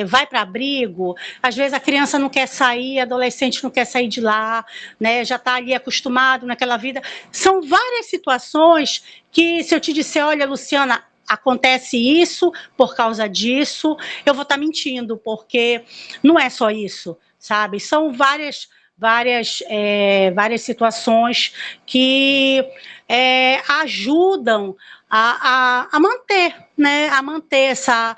Vai para abrigo, às vezes a criança não quer sair, a adolescente não quer sair de lá, né? Já está ali acostumado naquela vida. São várias situações que, se eu te disser, olha, Luciana, acontece isso por causa disso, eu vou estar mentindo, porque não é só isso, sabe? São várias situações que ajudam a manter, né, a manter essa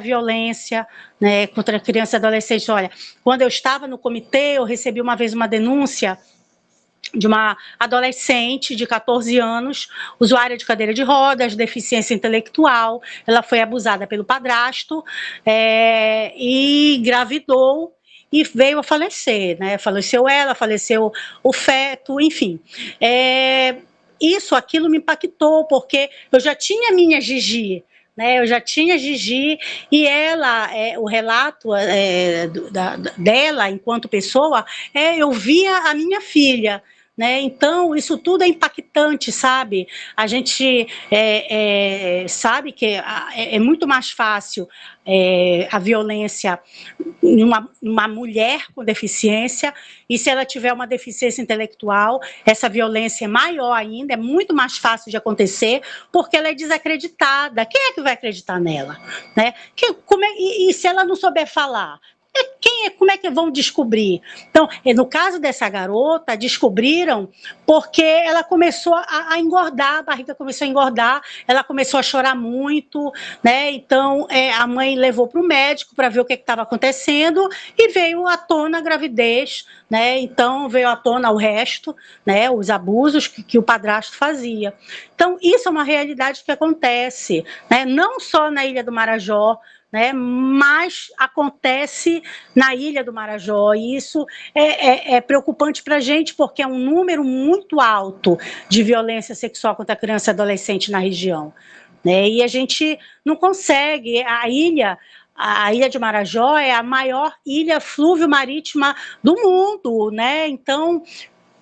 violência, né, contra a criança e adolescente. Olha, quando eu estava no comitê, eu recebi uma vez uma denúncia de uma adolescente de 14 anos, usuária de cadeira de rodas, deficiência intelectual. Ela foi abusada pelo padrasto e engravidou e veio a falecer, né? Faleceu ela, faleceu o feto, enfim. Aquilo me impactou, porque eu já tinha minha Gigi, né? Eu já tinha Gigi e ela, o relato dela enquanto pessoa, eu via a minha filha, né? Então, isso tudo é impactante, sabe? A gente sabe que é muito mais fácil a violência em uma mulher com deficiência, e se ela tiver uma deficiência intelectual, essa violência é maior ainda, é muito mais fácil de acontecer, porque ela é desacreditada. Quem é que vai acreditar nela, né? E se ela não souber falar? Como é que vão descobrir? Então, no caso dessa garota, descobriram porque ela começou a engordar, a barriga começou a engordar, ela começou a chorar muito, né? Então, a mãe levou para o médico para ver o que estava acontecendo e veio à tona a gravidez, né? Então, veio à tona o resto, né? Os abusos que o padrasto fazia. Então, isso é uma realidade que acontece, né? Não só na Ilha do Marajó, né, mas acontece na Ilha do Marajó, e isso é preocupante para a gente, porque é um número muito alto de violência sexual contra a criança e adolescente na região, né, e a gente não consegue. A Ilha de Marajó é a maior ilha fluvio-marítima do mundo, né, então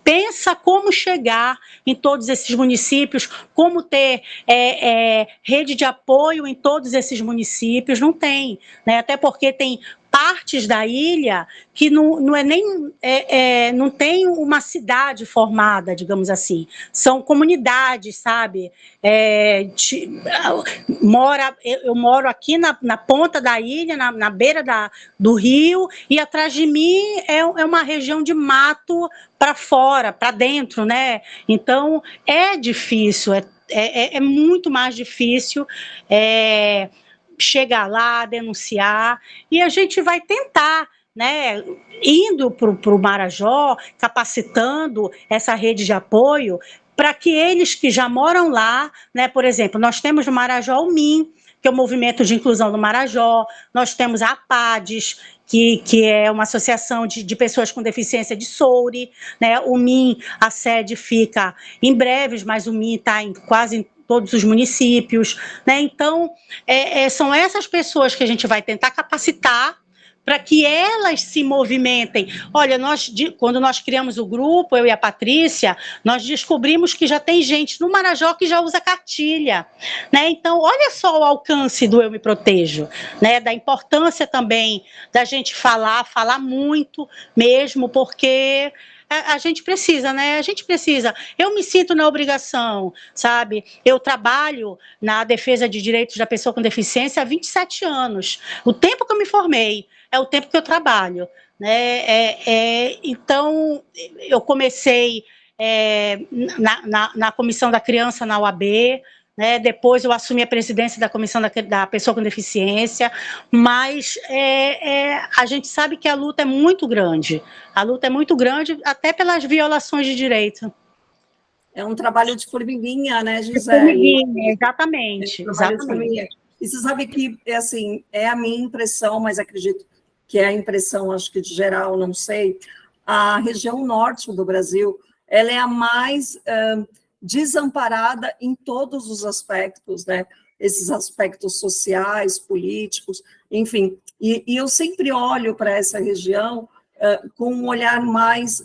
pensa como chegar em todos esses municípios, como ter rede de apoio em todos esses municípios. Não tem, né? Até porque tem partes da ilha que não tem uma cidade formada, digamos assim. São comunidades, sabe? Eu moro aqui na ponta da ilha, na beira do rio, e atrás de mim é uma região de mato para fora, para dentro, né? Então, é difícil, é muito mais difícil chegar lá, denunciar, e a gente vai tentar, né, indo para o Marajó, capacitando essa rede de apoio, para que eles que já moram lá, né, por exemplo, nós temos no Marajó o MIM, que é o Movimento de Inclusão do Marajó, nós temos a APADES, que é uma associação de pessoas com deficiência de Soure, né? O MIM, a sede fica em Breves, mas o MIM está quase em todos os municípios, né? Então, são essas pessoas que a gente vai tentar capacitar para que elas se movimentem. Olha, quando nós criamos o grupo, eu e a Patrícia, nós descobrimos que já tem gente no Marajó que já usa cartilha, né? Então, olha só o alcance do Eu Me Protejo, né? Da importância também da gente falar muito mesmo, porque a gente precisa, né? A gente precisa. Eu me sinto na obrigação, sabe? Eu trabalho na defesa de direitos da pessoa com deficiência há 27 anos. O tempo que eu me formei é o tempo que eu trabalho, né? Então, eu comecei na Comissão da Criança na UAB, né? Depois eu assumi a presidência da Comissão da Pessoa com Deficiência, mas a gente sabe que a luta é muito grande até pelas violações de direito. É um trabalho de formiguinha, né, Gisele? Formiguinha, exatamente. De formiguinha. E você sabe que, assim, é a minha impressão, mas acredito que é a impressão, acho que de geral, não sei, a região norte do Brasil, ela é a mais desamparada em todos os aspectos, né? Esses aspectos sociais, políticos, enfim. E eu sempre olho para essa região com um olhar mais...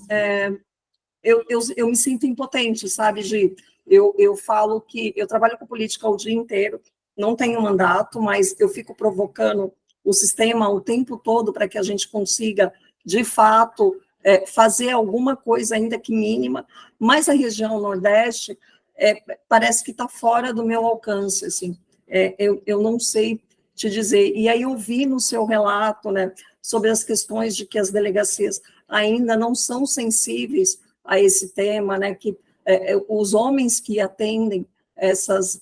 Eu me sinto impotente, sabe, Gi? Eu falo que eu trabalho com política o dia inteiro, não tenho mandato, mas eu fico provocando o sistema o tempo todo para que a gente consiga, de fato, fazer alguma coisa, ainda que mínima, mas a região Nordeste parece que está fora do meu alcance, assim. Eu não sei te dizer. E aí eu vi no seu relato, né, sobre as questões de que as delegacias ainda não são sensíveis a esse tema, né, que os homens que atendem essas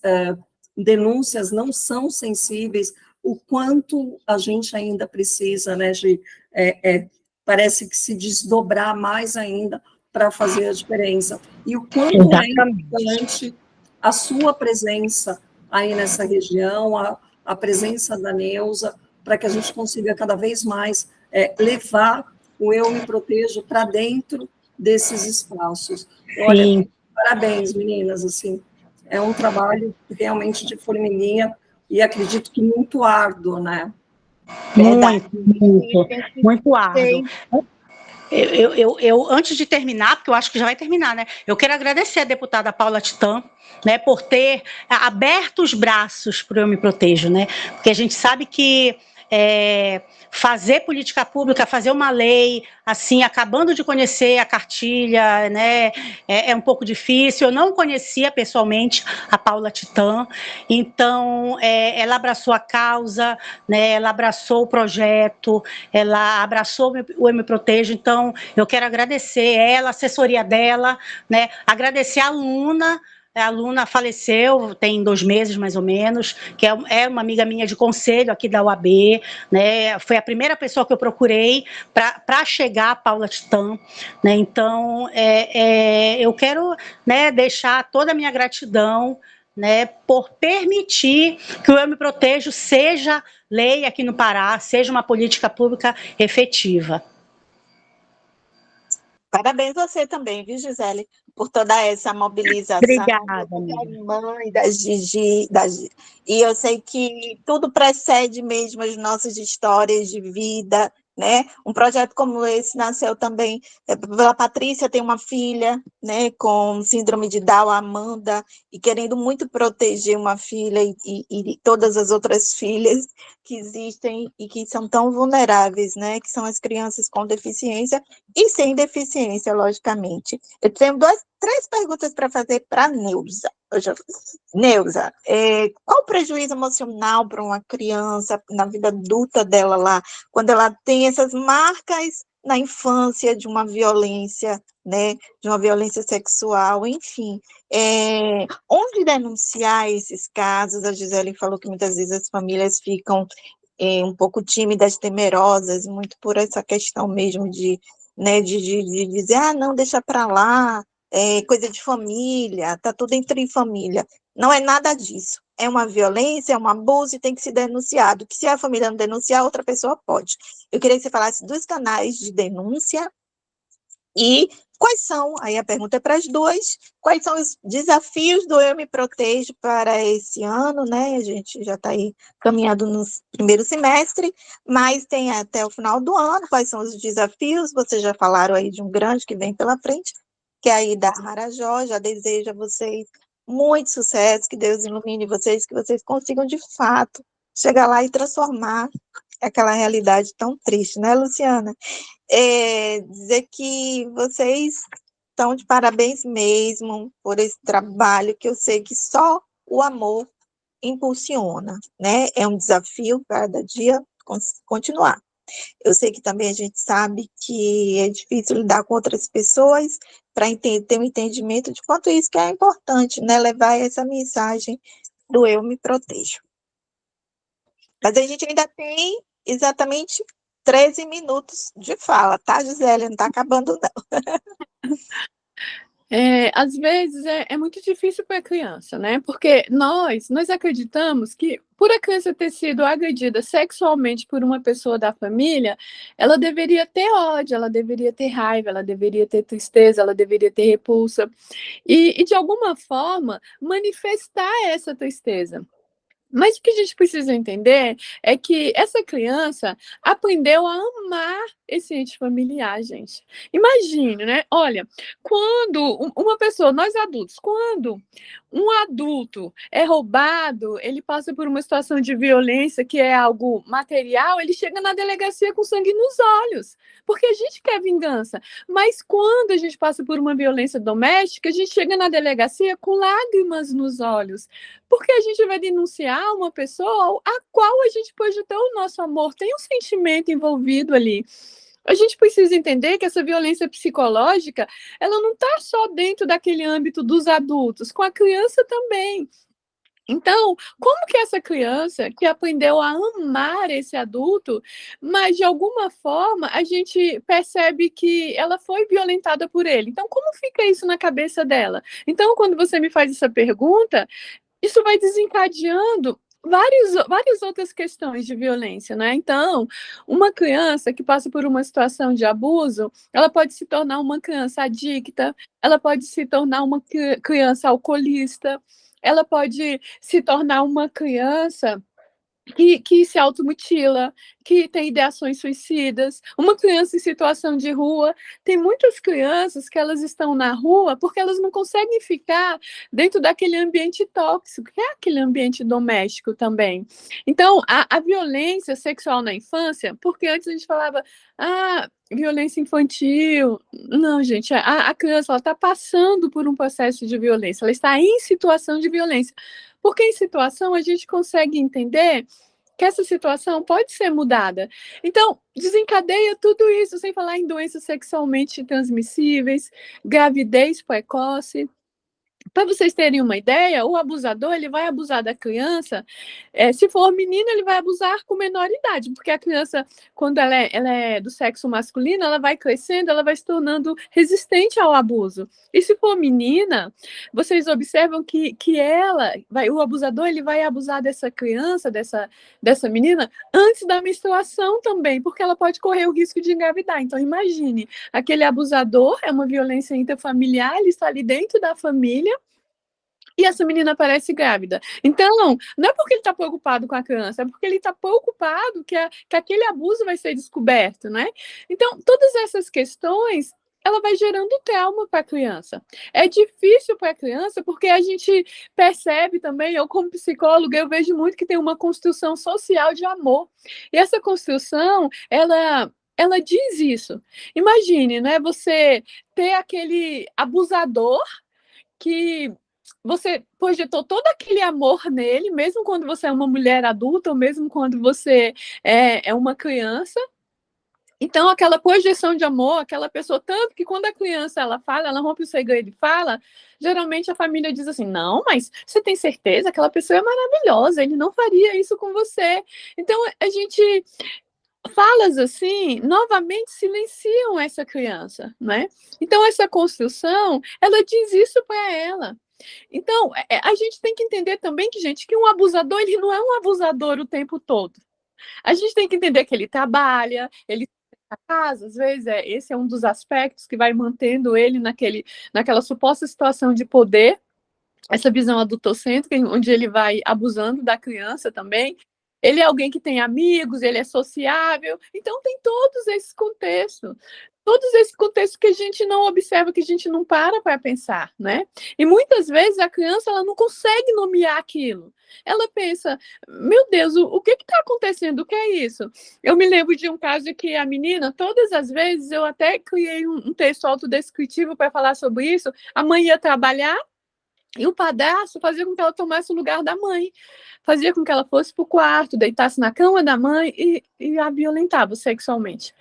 denúncias não são sensíveis, o quanto a gente ainda precisa, né, de parece que se desdobrar mais ainda para fazer a diferença. E o quanto é importante a sua presença aí nessa região, a presença da Neuza, para que a gente consiga cada vez mais levar o Eu Me Protejo para dentro desses espaços. Olha, sim, parabéns, meninas, assim, é um trabalho realmente de formiguinha e acredito que muito árduo, né? Muito árduo. Eu, antes de terminar, porque eu acho que já vai terminar, né? Eu quero agradecer a deputada Paula Titã, né, por ter aberto os braços para o Eu Me Protejo, né? Porque a gente sabe que fazer política pública, fazer uma lei, assim, acabando de conhecer a cartilha, né, é um pouco difícil. Eu não conhecia pessoalmente a Paula Titã, então ela abraçou a causa, né, ela abraçou o projeto, ela abraçou o Eu Me Protejo, então eu quero agradecer ela, a assessoria dela, né, agradecer a aluna faleceu, tem 2 meses mais ou menos, que é uma amiga minha de conselho aqui da UAB, né? Foi a primeira pessoa que eu procurei para chegar a Paula Titã, né? Então, eu quero, né, deixar toda a minha gratidão, né, por permitir que o Eu Me Protejo seja lei aqui no Pará, seja uma política pública efetiva. Parabéns você também, viu, Gisele, por toda essa mobilização. Obrigada, da mãe, da Gigi, e eu sei que tudo precede mesmo as nossas histórias de vida, né? Um projeto como esse nasceu também pela Patrícia, tem uma filha, né, com síndrome de Down, a Amanda, e querendo muito proteger uma filha e todas as outras filhas que existem e que são tão vulneráveis, né, que são as crianças com deficiência e sem deficiência, logicamente. Eu tenho 3 perguntas para fazer para a Neuza. Neuza, qual o prejuízo emocional para uma criança na vida adulta dela lá, quando ela tem essas marcas na infância de uma violência, né, de uma violência sexual, enfim, onde denunciar esses casos? A Gisele falou que muitas vezes as famílias ficam um pouco tímidas, temerosas, muito por essa questão mesmo de, né, de dizer, não, deixa para lá, coisa de família, tá tudo entre família. Não é nada disso. é uma violência, é um abuso e tem que ser denunciado, que se a família não denunciar, outra pessoa pode. Eu queria que você falasse dos canais de denúncia e quais são, aí a pergunta é para as duas, quais são os desafios do Eu Me Protejo para esse ano, né? A gente já está aí caminhando no primeiro semestre, mas tem até o final do ano, quais são os desafios? Vocês já falaram aí de um grande que vem pela frente, que é aí da Marajó. Já desejo a vocês muito sucesso, que Deus ilumine vocês, que vocês consigam, de fato, chegar lá e transformar aquela realidade tão triste, né, Luciana? Dizer que vocês estão de parabéns mesmo por esse trabalho, que eu sei que só o amor impulsiona, né? É um desafio cada dia continuar. Eu sei que também a gente sabe que é difícil lidar com outras pessoas para ter um entendimento de quanto isso que é importante, né? Levar essa mensagem do Eu Me Protejo. Mas a gente ainda tem exatamente 13 minutos de fala, tá, Gisele? Não está acabando, não. Às vezes é muito difícil para a criança, né? Porque nós acreditamos que, por a criança ter sido agredida sexualmente por uma pessoa da família, ela deveria ter ódio, ela deveria ter raiva, ela deveria ter tristeza, ela deveria ter repulsa, e de alguma forma, manifestar essa tristeza. Mas o que a gente precisa entender é que essa criança aprendeu a amar esse ente familiar, gente. Imagine, né? Olha, quando uma pessoa, nós adultos, quando um adulto é roubado, ele passa por uma situação de violência que é algo material, ele chega na delegacia com sangue nos olhos, porque a gente quer vingança. Mas quando a gente passa por uma violência doméstica, a gente chega na delegacia com lágrimas nos olhos, porque a gente vai denunciar uma pessoa a qual a gente pode ter o nosso amor, tem um sentimento envolvido ali. A gente precisa entender que essa violência psicológica, ela não está só dentro daquele âmbito dos adultos, com a criança também. Então, como que essa criança que aprendeu a amar esse adulto, mas de alguma forma a gente percebe que ela foi violentada por ele? Então, como fica isso na cabeça dela? Então, quando você me faz essa pergunta, isso vai desencadeando várias outras questões de violência, né? Então, uma criança que passa por uma situação de abuso, ela pode se tornar uma criança adicta, ela pode se tornar uma criança alcoolista, ela pode se tornar uma criança que se automutila, que tem ideações suicidas, uma criança em situação de rua. Tem muitas crianças que elas estão na rua porque elas não conseguem ficar dentro daquele ambiente tóxico, que é aquele ambiente doméstico também. Então, a violência sexual na infância, porque antes a gente falava, violência infantil. Não, gente, a criança está passando por um processo de violência, ela está em situação de violência. Porque em situação a gente consegue entender que essa situação pode ser mudada. Então, desencadeia tudo isso, sem falar em doenças sexualmente transmissíveis, gravidez precoce. Para vocês terem uma ideia, o abusador ele vai abusar da criança, se for menino, ele vai abusar com menor idade, porque a criança, quando ela é do sexo masculino, ela vai crescendo, ela vai se tornando resistente ao abuso. E se for menina, vocês observam que o abusador ele vai abusar dessa criança, dessa menina, antes da menstruação também, porque ela pode correr o risco de engravidar. Então, imagine, aquele abusador é uma violência intrafamiliar, ele está ali dentro da família, e essa menina aparece grávida. Então, não é porque ele está preocupado com a criança, é porque ele está preocupado que aquele abuso vai ser descoberto, né? Então, todas essas questões, ela vai gerando trauma para a criança. É difícil para a criança, porque a gente percebe também, eu como psicóloga, eu vejo muito que tem uma construção social de amor. E essa construção, ela diz isso. Imagine, né, você ter aquele abusador que você projetou todo aquele amor nele, mesmo quando você é uma mulher adulta, ou mesmo quando você é uma criança. Então, aquela projeção de amor, aquela pessoa, tanto que quando a criança ela fala, ela rompe o segredo e fala, geralmente a família diz assim, não, mas você tem certeza? Aquela pessoa é maravilhosa, ele não faria isso com você. Então, a gente falas assim, novamente silenciam essa criança, né? Então, essa construção, ela diz isso para ela. Então, a gente tem que entender também que, gente, que um abusador, ele não é um abusador o tempo todo. A gente tem que entender que ele trabalha, ele a casa, às vezes, esse é um dos aspectos que vai mantendo ele naquela suposta situação de poder, essa visão adultocêntrica, onde ele vai abusando da criança também. Ele é alguém que tem amigos, ele é sociável, então tem todos esses contextos que a gente não observa, que a gente não para pensar, né? E muitas vezes a criança ela não consegue nomear aquilo. Ela pensa, meu Deus, o que está acontecendo? O que é isso? Eu me lembro de um caso que a menina, todas as vezes, eu até criei um texto autodescritivo para falar sobre isso, a mãe ia trabalhar, e o padrasto fazia com que ela tomasse o lugar da mãe, fazia com que ela fosse para o quarto, deitasse na cama da mãe e a violentava sexualmente.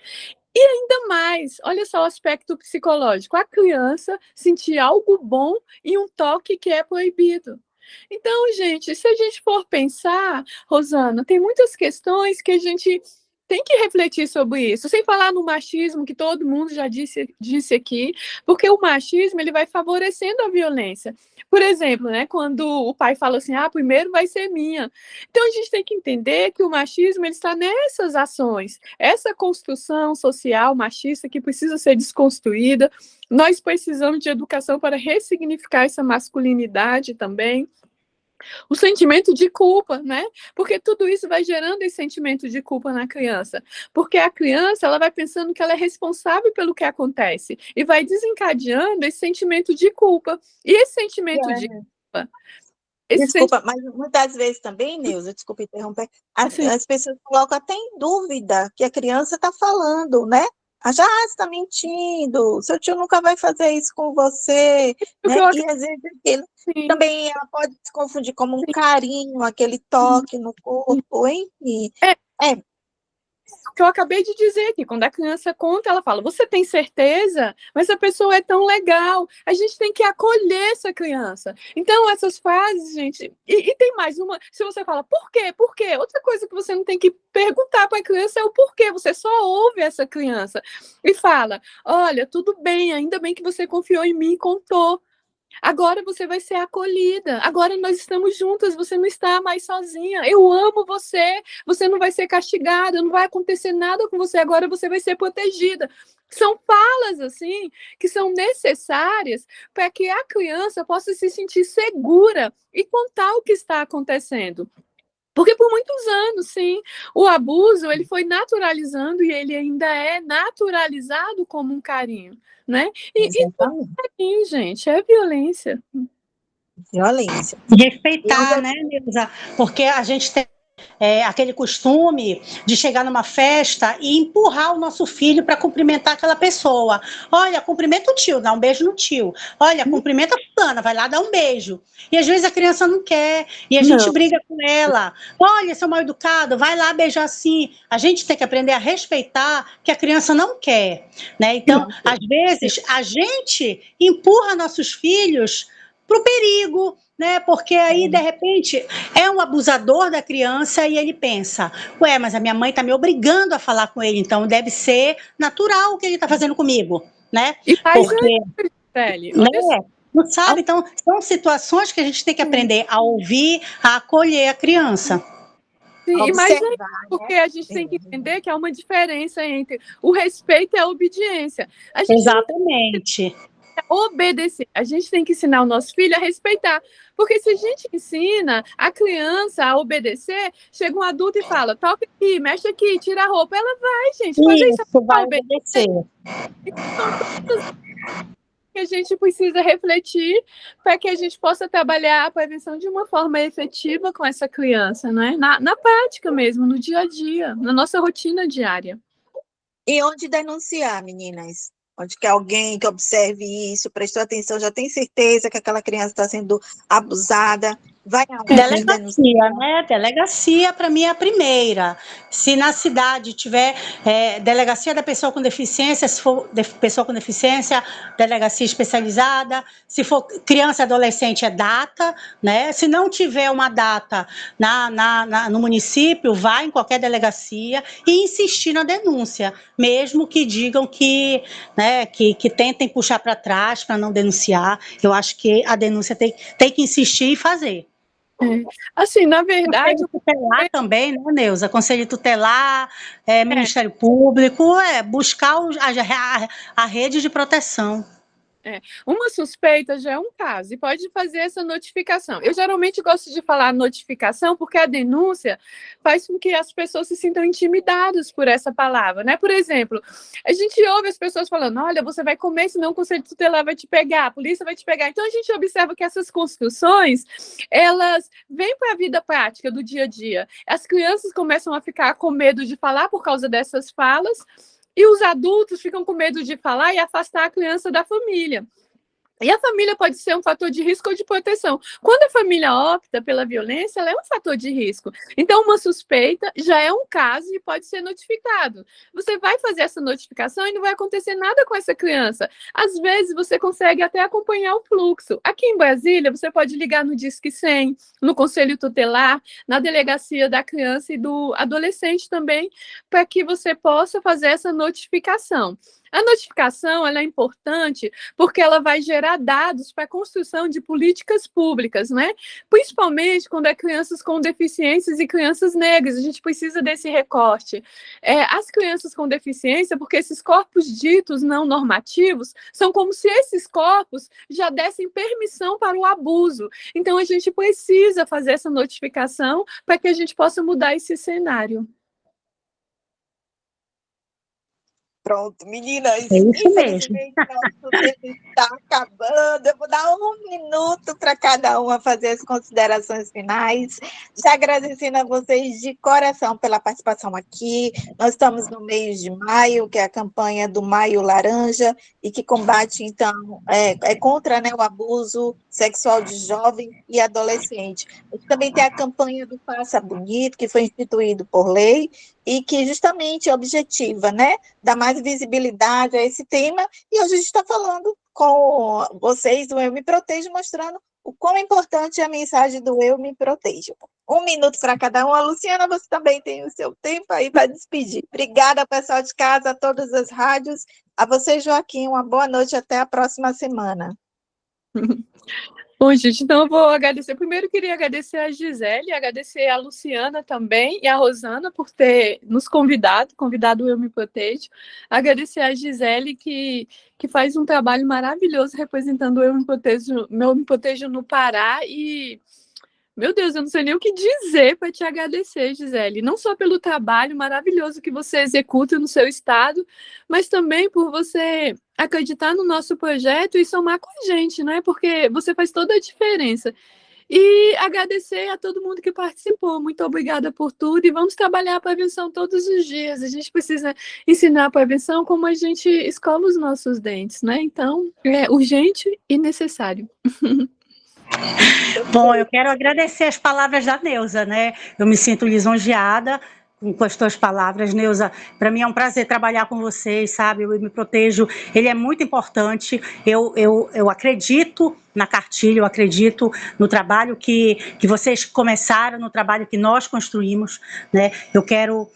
E ainda mais, olha só o aspecto psicológico, a criança sentir algo bom em um toque que é proibido. Então, gente, se a gente for pensar, Rosana, tem muitas questões que a gente tem que refletir sobre isso, sem falar no machismo, que todo mundo já disse aqui, porque o machismo ele vai favorecendo a violência. Por exemplo, né, quando o pai fala assim, primeiro vai ser minha. Então, a gente tem que entender que o machismo ele está nessas ações, essa construção social machista que precisa ser desconstruída. Nós precisamos de educação para ressignificar essa masculinidade também. O sentimento de culpa, né? Porque tudo isso vai gerando esse sentimento de culpa na criança. Porque a criança, ela vai pensando que ela é responsável pelo que acontece e vai desencadeando esse sentimento de culpa. E esse sentimento de culpa... Desculpa, mas muitas vezes também, Neuza, desculpa interromper, as pessoas colocam até em dúvida que a criança está falando, né? Você está mentindo, seu tio nunca vai fazer isso com você, né? E às vezes também ela pode se confundir como um carinho, aquele toque no corpo, enfim. O que eu acabei de dizer, que quando a criança conta, ela fala, você tem certeza? Mas a pessoa é tão legal. A gente tem que acolher essa criança. Então, essas frases, gente... E tem mais uma, se você fala, por quê? Por quê? Outra coisa que você não tem que perguntar para a criança é o porquê. Você só ouve essa criança e fala, olha, tudo bem, ainda bem que você confiou em mim e contou. Agora você vai ser acolhida, agora nós estamos juntas, você não está mais sozinha, eu amo você, você não vai ser castigada, não vai acontecer nada com você, agora você vai ser protegida. São falas, assim, que são necessárias para que a criança possa se sentir segura e contar o que está acontecendo. Porque por muitos anos, sim, o abuso ele foi naturalizando e ele ainda é naturalizado como um carinho, né? E carinho, gente, é violência. Violência. Respeitar, né, Neuza? Porque a gente tem aquele costume de chegar numa festa e empurrar o nosso filho para cumprimentar aquela pessoa. Olha, cumprimenta o tio, dá um beijo no tio. Olha, cumprimenta a fulana, vai lá dar um beijo. E às vezes a criança não quer, e a gente briga com ela. Olha, seu mal educado, vai lá beijar assim. A gente tem que aprender a respeitar que a criança não quer, né? Então, às vezes, a gente empurra nossos filhos para o perigo, né? Porque aí, de repente, é um abusador da criança e ele pensa, mas a minha mãe está me obrigando a falar com ele, então deve ser natural o que ele está fazendo comigo, né? E faz porque, não sabe? Então, são situações que a gente tem que aprender a ouvir, a acolher a criança. Sim, mas porque a gente tem que entender que há uma diferença entre o respeito e a obediência. A gente Exatamente. Obedecer. A gente tem que ensinar o nosso filho a respeitar. Porque se a gente ensina a criança a obedecer, chega um adulto e fala, toca aqui, mexe aqui, tira a roupa. Ela vai, gente, fazer isso vai obedecer. Então, que a gente precisa refletir para que a gente possa trabalhar a prevenção de uma forma efetiva com essa criança, né? Na prática mesmo, no dia a dia, na nossa rotina diária. E onde denunciar, meninas? Onde que alguém que observe isso, prestou atenção, já tem certeza que aquela criança está sendo abusada, Vai aonde denunciar? Delegacia, né? Delegacia, para mim, é a primeira. Se na cidade tiver delegacia da pessoa com deficiência, se for pessoa com deficiência, delegacia especializada. Se for criança e adolescente, é data, né? Se não tiver uma data no município, vai em qualquer delegacia e insistir na denúncia, mesmo que digam que, né, que tentem puxar para trás para não denunciar. Eu acho que a denúncia tem que insistir e fazer. Assim, na verdade... Conselho tutelar também, né, Neuza? Conselho tutelar, Ministério Público, buscar a rede de proteção. Uma suspeita já é um caso, e pode fazer essa notificação. Eu geralmente gosto de falar notificação, porque a denúncia faz com que as pessoas se sintam intimidadas por essa palavra, né? Por exemplo, a gente ouve as pessoas falando, olha, você vai comer, senão o conselho tutelar vai te pegar, a polícia vai te pegar. Então, a gente observa que essas construções, elas vêm para a vida prática do dia a dia. As crianças começam a ficar com medo de falar por causa dessas falas, e os adultos ficam com medo de falar e afastar a criança da família. E a família pode ser um fator de risco ou de proteção. Quando a família opta pela violência, ela é um fator de risco. Então, uma suspeita já é um caso e pode ser notificado. Você vai fazer essa notificação e não vai acontecer nada com essa criança. Às vezes, você consegue até acompanhar o fluxo. Aqui em Brasília, você pode ligar no Disque 100, no Conselho Tutelar, na Delegacia da Criança e do Adolescente também, para que você possa fazer essa notificação. A notificação ela é importante porque ela vai gerar dados para a construção de políticas públicas, né? Principalmente quando é crianças com deficiências e crianças negras, a gente precisa desse recorte. As crianças com deficiência, porque esses corpos ditos não normativos, são como se esses corpos já dessem permissão para o abuso. Então, a gente precisa fazer essa notificação para que a gente possa mudar esse cenário. Pronto, meninas, infelizmente nosso tempo está acabando. Eu vou dar 1 minuto para cada uma fazer as considerações finais. Já agradecendo a vocês de coração pela participação aqui. Nós estamos no mês de maio, que é a campanha do Maio Laranja, e que combate, então, contra, né, o abuso sexual de jovem e adolescente. Também tem a campanha do Faça Bonito, que foi instituído por lei, e que justamente objetiva, né, dar mais visibilidade a esse tema, e hoje a gente está falando com vocês do Eu Me Protejo, mostrando o quão importante é a mensagem do Eu Me Protejo. 1 minuto para cada um. A Luciana, você também tem o seu tempo aí para despedir. Obrigada, pessoal de casa, a todas as rádios. A você, Joaquim, uma boa noite, até a próxima semana. Bom, gente, então eu vou agradecer. Primeiro, eu queria agradecer a Gisele, agradecer a Luciana também e a Rosana por ter nos convidado o Eu Me Protejo. Agradecer a Gisele, que faz um trabalho maravilhoso representando o Eu Me Protejo no Pará. E, meu Deus, eu não sei nem o que dizer para te agradecer, Gisele. Não só pelo trabalho maravilhoso que você executa no seu estado, mas também por você acreditar no nosso projeto e somar com a gente, né? Porque você faz toda a diferença. E agradecer a todo mundo que participou. Muito obrigada por tudo. E vamos trabalhar a prevenção todos os dias. A gente precisa ensinar a prevenção como a gente escova os nossos dentes, né? Então, é urgente e necessário. Bom, eu quero agradecer as palavras da Neuza, né? Eu me sinto lisonjeada com as tuas palavras, Neuza. Para mim é um prazer trabalhar com vocês, sabe? Eu Me Protejo, ele é muito importante. Eu acredito na cartilha, eu acredito no trabalho que vocês começaram, no trabalho que nós construímos, né? Eu quero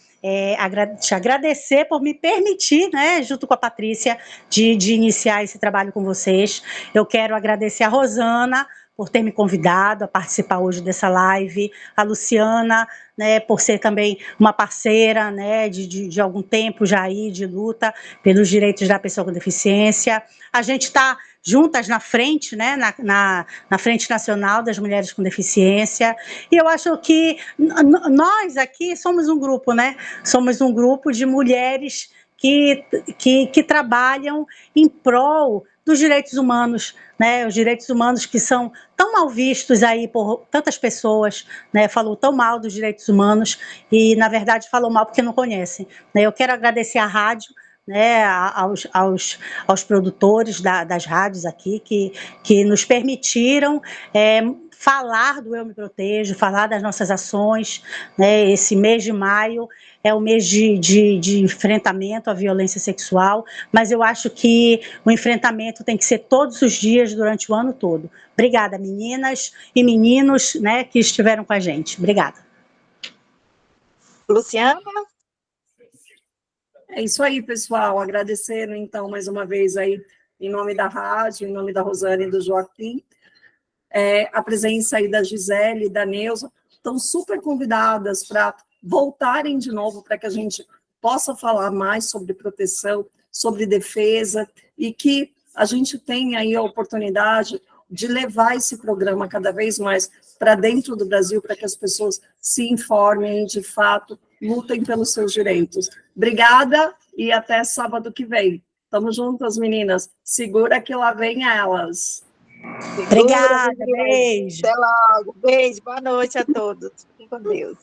te agradecer por me permitir, né, junto com a Patrícia, de iniciar esse trabalho com vocês. Eu quero agradecer a Rosana por ter me convidado a participar hoje dessa live, a Luciana, né, por ser também uma parceira, né, de algum tempo já aí, de luta pelos direitos da pessoa com deficiência. A gente está juntas na frente, né, na Frente Nacional das Mulheres com Deficiência, e eu acho que nós aqui somos um grupo, né, somos um grupo de mulheres que trabalham em prol dos direitos humanos, né, os direitos humanos que são tão mal vistos aí por tantas pessoas, né, falou tão mal dos direitos humanos e, na verdade, falou mal porque não conhecem, né. Eu quero agradecer à rádio, né, aos produtores das rádios aqui, que nos permitiram falar do Eu Me Protejo, falar das nossas ações, né? Esse mês de maio é o mês de enfrentamento à violência sexual, mas eu acho que o enfrentamento tem que ser todos os dias, durante o ano todo. Obrigada, meninas e meninos, né, que estiveram com a gente. Obrigada. Luciana? É isso aí, pessoal. Agradecendo, então, mais uma vez aí, em nome da rádio, em nome da Rosane e do Joaquim, a presença aí da Gisele e da Neuza. Estão super convidadas para voltarem de novo, para que a gente possa falar mais sobre proteção, sobre defesa, e que a gente tenha aí a oportunidade de levar esse programa cada vez mais para dentro do Brasil, para que as pessoas se informem e, de fato, lutem pelos seus direitos. Obrigada e até sábado que vem. Tamo juntas, meninas. Segura que lá vem elas. Obrigada, beijo. Até logo. Beijo, boa noite a todos. Fiquem com Deus.